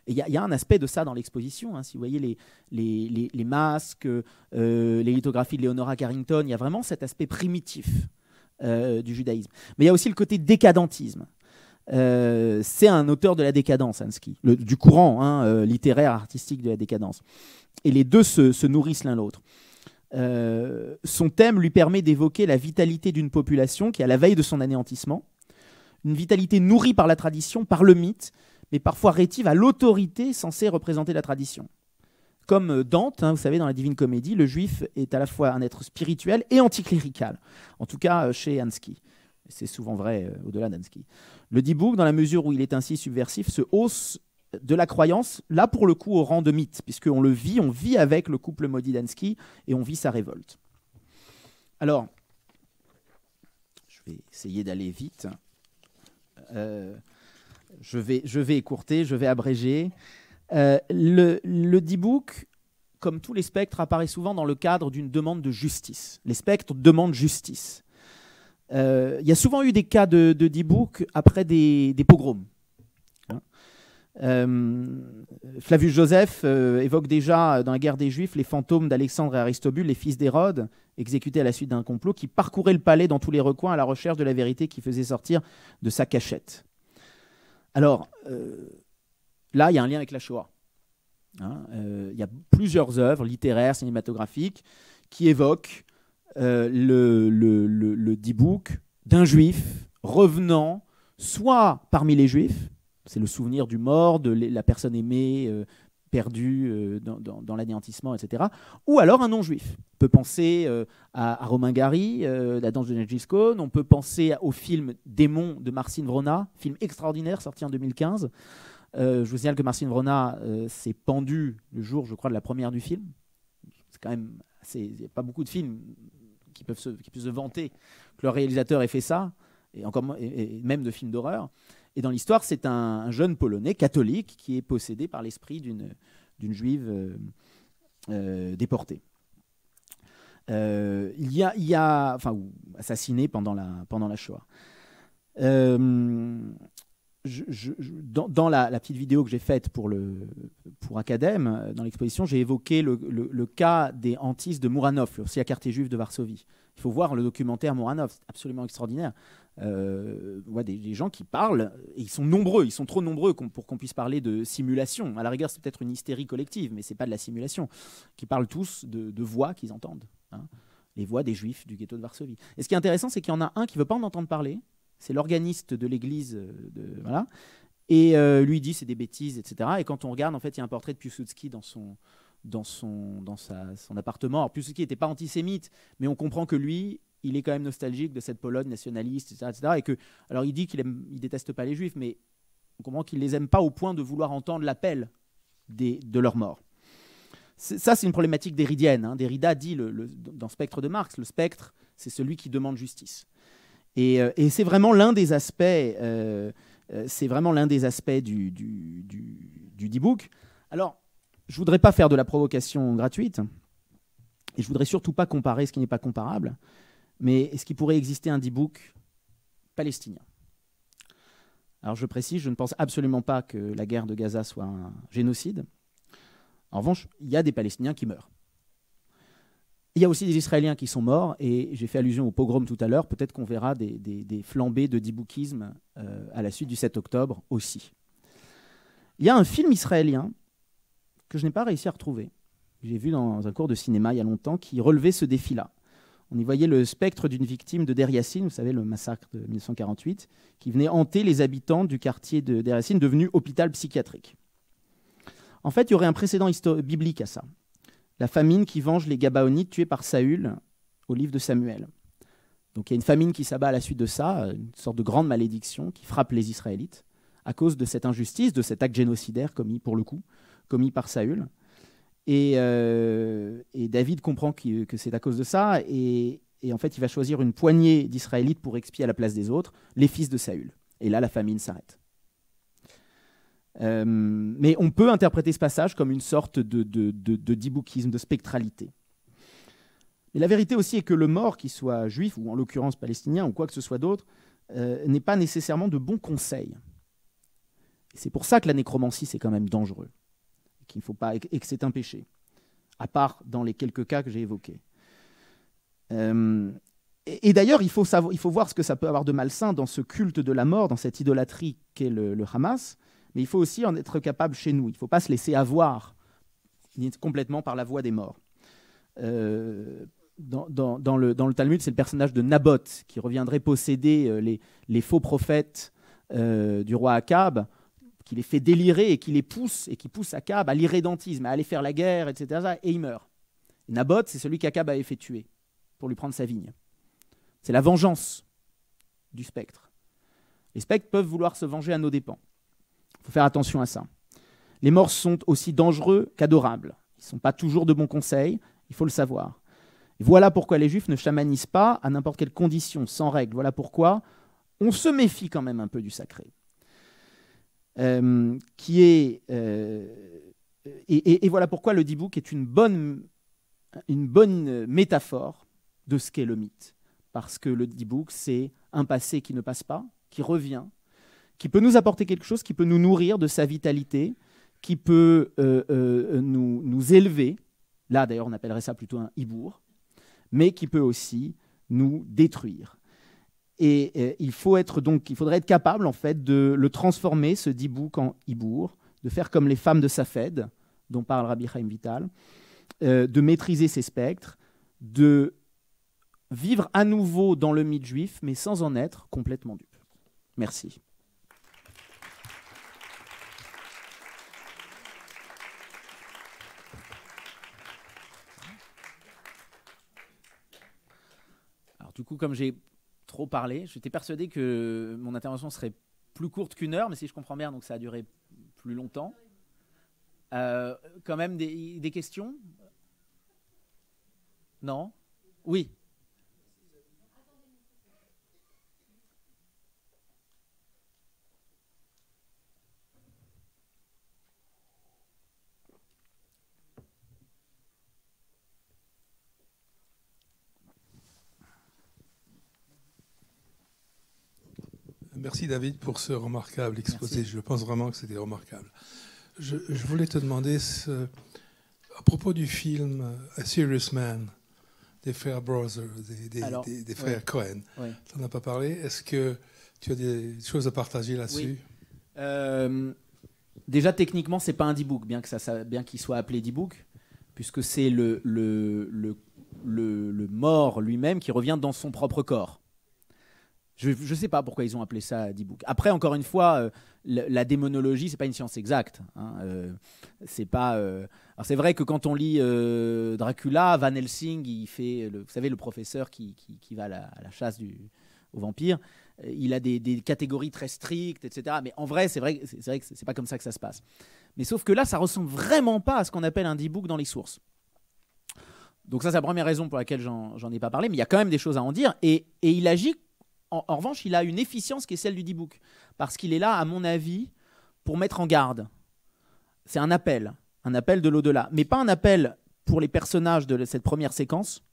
Et il y a un aspect de ça dans l'exposition. Si vous voyez les masques, les lithographies de Leonora Carrington, il y a vraiment cet aspect primitif du judaïsme. Mais il y a aussi le côté décadentisme. C'est un auteur de la décadence, Hansky, du courant littéraire, artistique de la décadence. Et les deux se nourrissent l'un l'autre. Son thème lui permet d'évoquer la vitalité d'une population qui est à la veille de son anéantissement, une vitalité nourrie par la tradition, par le mythe, mais parfois rétive à l'autorité censée représenter la tradition. Comme Dante, vous savez, dans la Divine Comédie, le juif est à la fois un être spirituel et anticlérical, en tout cas chez Hansky. C'est souvent vrai au-delà d'Hansky. Le D-Book, dans la mesure où il est ainsi subversif, se hausse de la croyance, là pour le coup au rang de mythe, puisqu'on le vit, on vit avec le couple maudit d'Hansky et on vit sa révolte. Alors, je vais essayer d'aller vite. Je vais écourter, je vais abréger. Le D-Book, comme tous les spectres, apparaît souvent dans le cadre d'une demande de justice. Les spectres demandent justice. Il y a souvent eu des cas de D-Book après des pogroms. Flavius Joseph évoque déjà dans la guerre des Juifs les fantômes d'Alexandre et Aristobule, les fils d'Hérode, exécutés à la suite d'un complot, qui parcouraient le palais dans tous les recoins à la recherche de la vérité qui faisait sortir de sa cachette. Alors, là, il y a un lien avec la Shoah. Il y a plusieurs œuvres littéraires, cinématographiques, qui évoquent le D-Book d'un juif revenant, soit parmi les juifs, c'est le souvenir du mort, de la personne aimée, perdue dans l'anéantissement, etc. Ou alors un non-juif. On peut penser à Romain Gary, La danse de Gengis Khan. On peut penser au film Démon de Marcin Wrona, film extraordinaire sorti en 2015, Je vous signale que Marcin Wrona s'est pendu le jour, je crois, de la première du film. C'est quand même il n'y a pas beaucoup de films qui peuvent se vanter que leur réalisateur ait fait ça, et même de films d'horreur. Et dans l'histoire, c'est un jeune Polonais catholique qui est possédé par l'esprit d'une juive déportée. Ou assassinée pendant la Shoah. Dans la petite vidéo que j'ai faite pour Academ, dans l'exposition, j'ai évoqué le cas des hantises de Muranov, aussi la quartier juif de Varsovie. Il faut voir le documentaire Muranov, c'est absolument extraordinaire. Des gens qui parlent, et ils sont nombreux, ils sont trop nombreux pour qu'on puisse parler de simulation. À la rigueur, c'est peut-être une hystérie collective, mais c'est pas de la simulation. Qui parlent tous de voix qu'ils entendent, hein, les voix des juifs du ghetto de Varsovie. Et ce qui est intéressant, c'est qu'il y en a un qui veut pas en entendre parler. C'est l'organiste de l'église, voilà. Et lui dit c'est des bêtises, etc. Et quand on regarde, en fait, il y a un portrait de Piłsudski dans son appartement. Alors Piłsudski n'était pas antisémite, mais on comprend que lui, il est quand même nostalgique de cette Pologne nationaliste, etc. Et que, alors il dit qu'il déteste pas les Juifs, mais on comprend qu'il les aime pas au point de vouloir entendre l'appel de leur mort. Ça, c'est une problématique derridienne. Hein. Derrida dit dans Spectre de Marx, le spectre, c'est celui qui demande justice. Et c'est vraiment l'un des aspects, du D-Book. Alors, je voudrais pas faire de la provocation gratuite, et je voudrais surtout pas comparer ce qui n'est pas comparable, mais est-ce qu'il pourrait exister un D-Book palestinien? Alors, je précise, je ne pense absolument pas que la guerre de Gaza soit un génocide. En revanche, il y a des Palestiniens qui meurent. Il y a aussi des Israéliens qui sont morts, et j'ai fait allusion au pogrom tout à l'heure. Peut-être qu'on verra des flambées de D-Bookisme à la suite du 7 octobre aussi. Il y a un film israélien que je n'ai pas réussi à retrouver. J'ai vu dans un cours de cinéma il y a longtemps, qui relevait ce défi-là. On y voyait le spectre d'une victime de Deir Yassin, vous savez, le massacre de 1948, qui venait hanter les habitants du quartier de Deir Yassin, devenu hôpital psychiatrique. En fait, il y aurait un précédent biblique à ça. La famine qui venge les Gabaonites tués par Saül au livre de Samuel. Donc il y a une famine qui s'abat à la suite de ça, une sorte de grande malédiction qui frappe les Israélites à cause de cette injustice, de cet acte génocidaire commis par Saül. Et David comprend que c'est à cause de ça, et en fait il va choisir une poignée d'Israélites pour expier à la place des autres, les fils de Saül. Et là la famine s'arrête. Mais on peut interpréter ce passage comme une sorte de D-Bookisme, de spectralité. Et la vérité aussi est que le mort, qu'il soit juif ou en l'occurrence palestinien ou quoi que ce soit d'autre, n'est pas nécessairement de bons conseils. Et c'est pour ça que la nécromancie c'est quand même dangereux, qu'il ne faut pas, et que c'est un péché, à part dans les quelques cas que j'ai évoqués. Et d'ailleurs, il faut voir ce que ça peut avoir de malsain dans ce culte de la mort, dans cette idolâtrie qu'est le Hamas. Mais il faut aussi en être capable chez nous. Il ne faut pas se laisser avoir complètement par la voix des morts. Dans le Talmud, c'est le personnage de Naboth qui reviendrait posséder les faux prophètes du roi Akab, qui les fait délirer et qui pousse Akab à l'irrédentisme, à aller faire la guerre, etc. Et il meurt. Et Naboth, c'est celui qu'Akab avait fait tuer pour lui prendre sa vigne. C'est la vengeance du spectre. Les spectres peuvent vouloir se venger à nos dépens. Il faut faire attention à ça. Les morts sont aussi dangereux qu'adorables. Ils ne sont pas toujours de bons conseils, il faut le savoir. Et voilà pourquoi les Juifs ne chamanisent pas à n'importe quelle condition, sans règle. Voilà pourquoi on se méfie quand même un peu du sacré. Et voilà pourquoi le D-Book est une bonne métaphore de ce qu'est le mythe. Parce que le D-Book, c'est un passé qui ne passe pas, qui revient, qui peut nous apporter quelque chose, qui peut nous nourrir de sa vitalité, qui peut nous élever. Là, d'ailleurs, on appellerait ça plutôt un hibour, mais qui peut aussi nous détruire. Et il faudrait être capable, en fait, de le transformer, ce D-Book, en hibour, de faire comme les femmes de Safed, dont parle Rabbi Chaim Vital, de maîtriser ces spectres, de vivre à nouveau dans le mythe juif, mais sans en être complètement dupe. Merci. Du coup, comme j'ai trop parlé, j'étais persuadé que mon intervention serait plus courte qu'1 heure, mais si je comprends bien, donc ça a duré plus longtemps. Quand même des questions? Non? Oui. Merci David pour ce remarquable exposé. Merci. Je pense vraiment que c'était remarquable. Je voulais te demander, à propos du film A Serious Man, des frères Brothers, des frères Cohen, tu n'en as pas parlé. Est-ce que tu as des choses à partager là-dessus? Oui. Déjà, techniquement, ce n'est pas un D-book, bien qu'il soit appelé D-book, puisque c'est le mort lui-même qui revient dans son propre corps. Je ne sais pas pourquoi ils ont appelé ça D-book. Après, encore une fois, la démonologie, c'est pas une science exacte. C'est pas. Alors c'est vrai que quand on lit Dracula, Van Helsing, il fait, vous savez, le professeur qui va à la chasse aux vampires. Il a des catégories très strictes, etc. Mais en vrai, c'est vrai que c'est pas comme ça que ça se passe. Mais sauf que là, ça ressemble vraiment pas à ce qu'on appelle un D-book dans les sources. Donc ça, c'est la première raison pour laquelle j'en ai pas parlé. Mais il y a quand même des choses à en dire. Et il agit. En revanche, il a une efficience qui est celle du D-book. Parce qu'il est là, à mon avis, pour mettre en garde. C'est un appel de l'au-delà. Mais pas un appel pour les personnages de cette première séquence,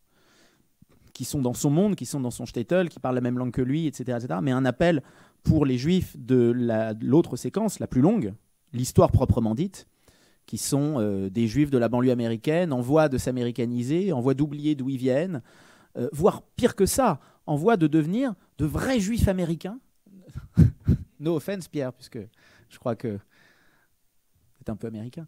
qui sont dans son monde, qui sont dans son shtetl, qui parlent la même langue que lui, etc. Mais un appel pour les juifs de l'autre séquence, la plus longue, l'histoire proprement dite, qui sont des juifs de la banlieue américaine, en voie de s'américaniser, en voie d'oublier d'où ils viennent, voire pire que ça, en voie de devenir de vrais juifs américains. No offense, Pierre, puisque je crois que tu es un peu américain,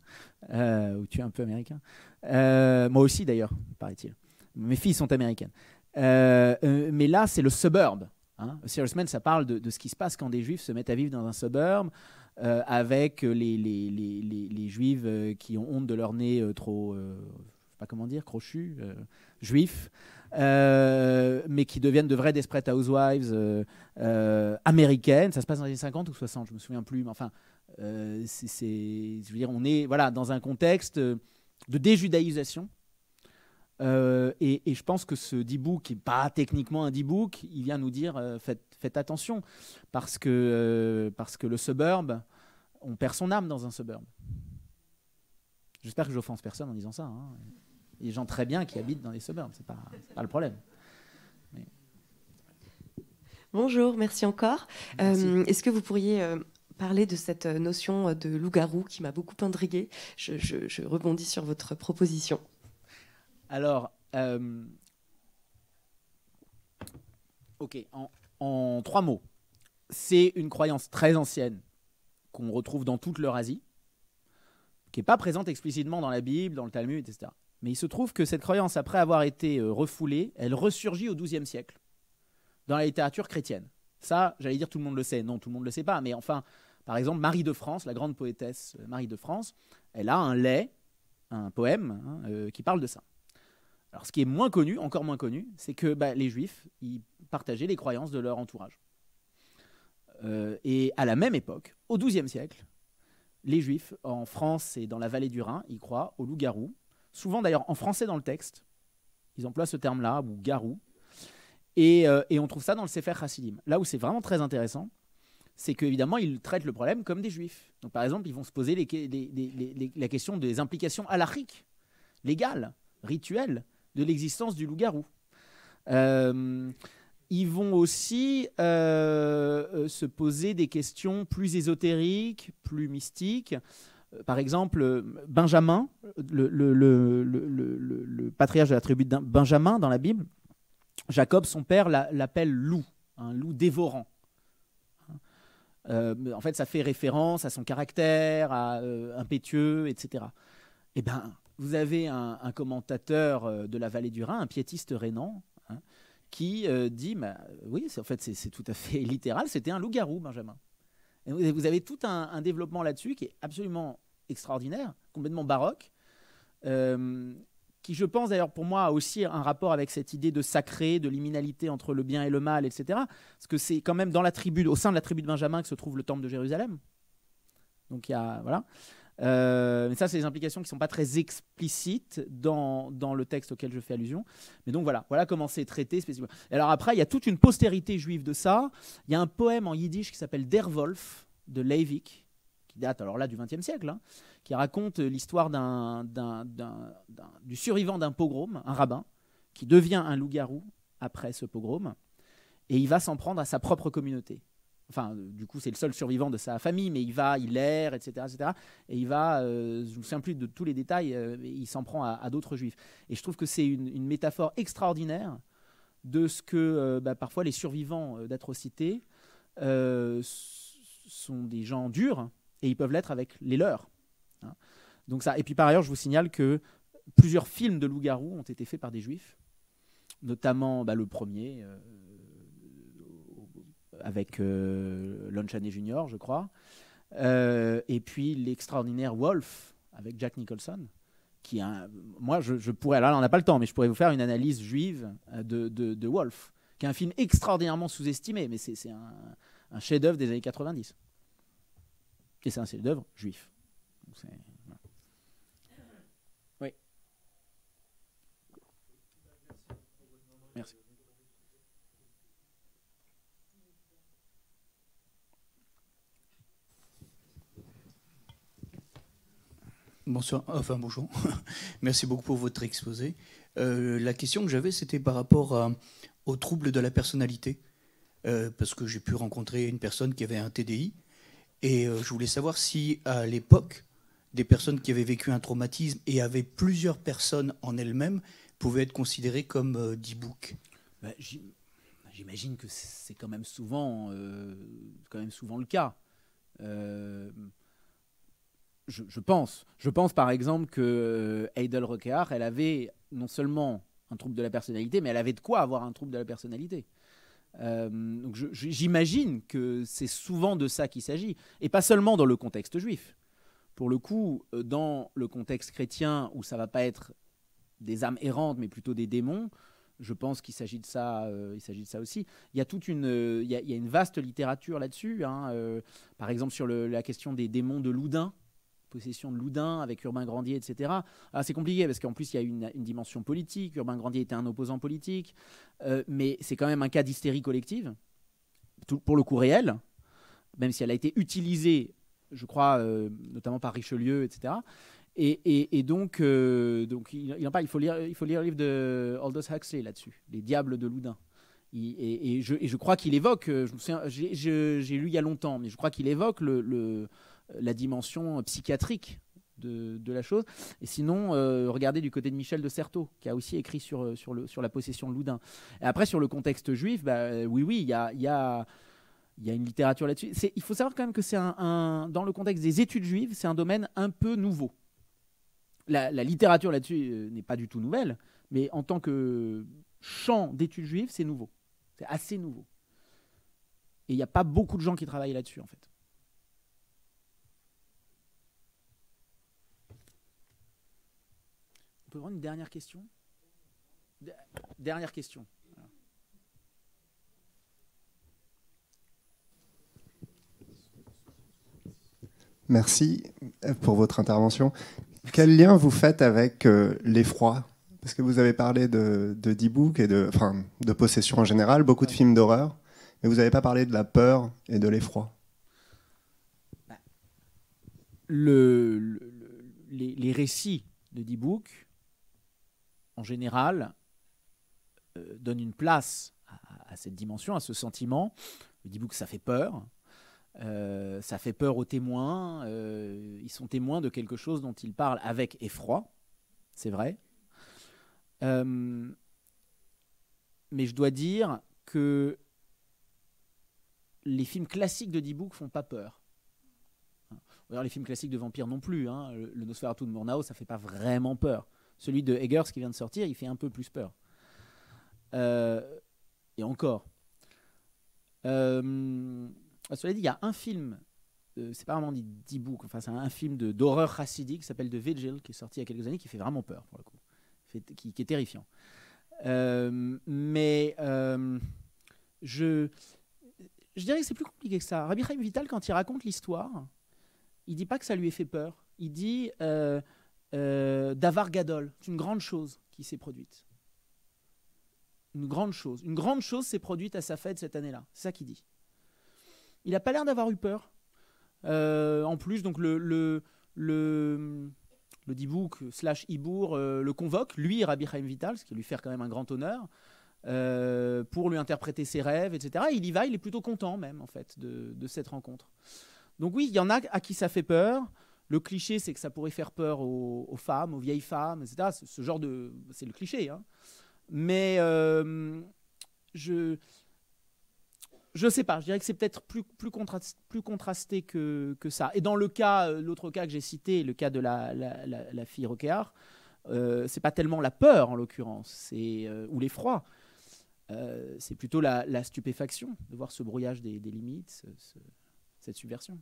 ou tu es un peu américain. Moi aussi, d'ailleurs, paraît-il. Mes filles sont américaines. Mais là, c'est le suburb. Serious Man, ça parle de ce qui se passe quand des juifs se mettent à vivre dans un suburb, avec les juives qui ont honte de leur nez trop... je ne sais pas comment dire, crochu, juifs, mais qui deviennent de vrais Desperate Housewives américaines. Ça se passe dans les années 50 ou 60, je ne me souviens plus. Mais enfin, je veux dire, on est dans un contexte de déjudaïsation. Et je pense que ce D-book, qui n'est pas techniquement un D-book, il vient nous dire faites attention, parce que le suburb, on perd son âme dans un suburb. J'espère que j'offense personne en disant ça. Il y a des gens très bien qui habitent dans les suburbs, c'est pas le problème. Mais... Bonjour, merci encore. Merci. Est-ce que vous pourriez parler de cette notion de loup-garou qui m'a beaucoup intriguée? Je rebondis sur votre proposition. Alors, ok, en 3 mots. C'est une croyance très ancienne qu'on retrouve dans toute l'Eurasie, qui n'est pas présente explicitement dans la Bible, dans le Talmud, etc. Mais il se trouve que cette croyance, après avoir été refoulée, elle ressurgit au XIIe siècle, dans la littérature chrétienne. Ça, j'allais dire tout le monde le sait. Non, tout le monde ne le sait pas. Mais enfin, par exemple, Marie de France, la grande poétesse Marie de France, elle a un poème qui parle de ça. Alors, ce qui est moins connu, encore moins connu, c'est que les Juifs, ils partageaient les croyances de leur entourage. Et à la même époque, au XIIe siècle, les Juifs, en France et dans la vallée du Rhin, ils croient au loup-garou. Souvent, d'ailleurs, en français dans le texte, ils emploient ce terme-là, ou garou. Et on trouve ça dans le Sefer Chassidim. Là où c'est vraiment très intéressant, c'est qu'évidemment, ils traitent le problème comme des Juifs. Donc, par exemple, ils vont se poser la question des implications halachiques, légales, rituelles, de l'existence du loup-garou. Ils vont aussi se poser des questions plus ésotériques, plus mystiques. Par exemple, Benjamin, le patriarche de la tribu de Benjamin dans la Bible, Jacob, son père, l'appelle loup, un loup dévorant. En fait, ça fait référence à son caractère, impétueux, etc. Eh bien, vous avez un commentateur de la vallée du Rhin, un piétiste rhénan, qui dit, oui, en fait, c'est tout à fait littéral, c'était un loup-garou, Benjamin. Et vous avez tout un développement là-dessus qui est absolument extraordinaire, complètement baroque, qui, je pense, d'ailleurs, pour moi, a aussi un rapport avec cette idée de sacré, de liminalité entre le bien et le mal, etc. Parce que c'est quand même au sein de la tribu de Benjamin que se trouve le temple de Jérusalem. Donc il y a voilà. Mais ça, c'est des implications qui ne sont pas très explicites dans le texte auquel je fais allusion. Mais donc voilà comment c'est traité spécifiquement. Et alors après, il y a toute une postérité juive de ça. Il y a un poème en yiddish qui s'appelle Der Wolf de Leivik, qui date alors là du XXe siècle, hein, qui raconte l'histoire du survivant d'un pogrom, un rabbin, qui devient un loup-garou après ce pogrom, et il va s'en prendre à sa propre communauté. Enfin, du coup, c'est le seul survivant de sa famille, mais il erre, etc., etc. Et il va, je ne me souviens plus de tous les détails, il s'en prend à d'autres juifs. Et je trouve que c'est une métaphore extraordinaire de ce que parfois les survivants d'atrocités sont des gens durs, et ils peuvent l'être avec les leurs. Hein. Donc ça. Et puis par ailleurs, je vous signale que plusieurs films de loups-garous ont été faits par des juifs, notamment le premier... avec Lon Chaney Jr., je crois. Et puis l'extraordinaire Wolf, avec Jack Nicholson, qui moi, je pourrais... Là, on n'a pas le temps, mais je pourrais vous faire une analyse juive de Wolf, qui est un film extraordinairement sous-estimé, mais c'est un chef-d'œuvre des années 90. Et c'est un chef-d'œuvre juif. Donc voilà. Oui. Merci. Bonsoir, enfin bonjour. Merci beaucoup pour votre exposé. La question que j'avais, c'était par rapport aux troubles de la personnalité, parce que j'ai pu rencontrer une personne qui avait un TDI, et je voulais savoir si, à l'époque, des personnes qui avaient vécu un traumatisme et avaient plusieurs personnes en elles-mêmes pouvaient être considérées comme D-Book. J'imagine que c'est quand même souvent le cas. Je pense par exemple que Heidel Roqueart, elle avait non seulement un trouble de la personnalité, mais elle avait de quoi avoir un trouble de la personnalité. Donc j'imagine que c'est souvent de ça qu'il s'agit, et pas seulement dans le contexte juif. Pour le coup, dans le contexte chrétien, où ça ne va pas être des âmes errantes, mais plutôt des démons, je pense qu'il s'agit de ça. Il s'agit de ça aussi. Il y a il y a une vaste littérature là-dessus. Hein, par exemple, sur la question des démons de Loudun, possession de Loudun avec Urbain Grandier, etc. Ah, c'est compliqué parce qu'en plus il y a une dimension politique. Urbain Grandier était un opposant politique, mais c'est quand même un cas d'hystérie collective, pour le coup réel, même si elle a été utilisée, je crois, notamment par Richelieu, etc. Et donc il en parle. Il faut lire le livre de Aldous Huxley là-dessus, Les Diables de Loudun. Et je crois qu'il évoque, j'ai lu il y a longtemps, mais je crois qu'il évoque la dimension psychiatrique de la chose. Et sinon, regardez du côté de Michel de Certeau, qui a aussi écrit sur la possession de Loudun. Et après, sur le contexte juif, oui, il y a une littérature là-dessus. Il faut savoir quand même que c'est dans le contexte des études juives, c'est un domaine un peu nouveau. La littérature là-dessus n'est pas du tout nouvelle, mais en tant que champ d'études juives, c'est nouveau. C'est assez nouveau. Et il n'y a pas beaucoup de gens qui travaillent là-dessus, en fait. On peut prendre une dernière question ? Dernière question. Voilà. Merci pour votre intervention. Quel lien vous faites avec l'effroi ? Parce que vous avez parlé de D-Book et de possession en général, beaucoup de films d'horreur, mais vous n'avez pas parlé de la peur et de l'effroi. Les récits de D-Book, en général, donnent une place à cette dimension, à ce sentiment. Le D-Book, ça fait peur. Ça fait peur aux témoins. Ils sont témoins de quelque chose dont ils parlent avec effroi, c'est vrai. Mais je dois dire que les films classiques de D-Book font pas peur. D'ailleurs, les films classiques de vampires non plus. Hein. Le Nosferatu de Murnau, ça fait pas vraiment peur. Celui de Eggers qui vient de sortir, il fait un peu plus peur. Et encore. Cela dit, il y a un film, c'est pas vraiment dit D-Book, enfin c'est un film d'horreur chassidique qui s'appelle The Vigil, qui est sorti il y a quelques années, qui fait vraiment peur pour le coup, qui est terrifiant. Mais je dirais que c'est plus compliqué que ça. Rabbi Chaim Vital, quand il raconte l'histoire, il dit pas que ça lui ait fait peur. Il dit Davar Gadol, c'est une grande chose qui s'est produite. Une grande chose. Une grande chose s'est produite à sa fête cette année-là. C'est ça qu'il dit. Il n'a pas l'air d'avoir eu peur. En plus, donc le Dibouk / Ibour le convoque, lui, Rabbi Chaim Vital, ce qui lui fait quand même un grand honneur, pour lui interpréter ses rêves, etc. Et il y va, il est plutôt content même, en fait, de cette rencontre. Donc oui, il y en a à qui ça fait peur. Le cliché, c'est que ça pourrait faire peur aux femmes, aux vieilles femmes, etc. Ce genre de... C'est le cliché, hein. Mais je sais pas, je dirais que c'est peut-être plus contrasté que ça. Et dans l'autre cas que j'ai cité, le cas de la fille Roquéard, c'est pas tellement la peur en l'occurrence, ou l'effroi, c'est plutôt la stupéfaction de voir ce brouillage des limites, cette subversion.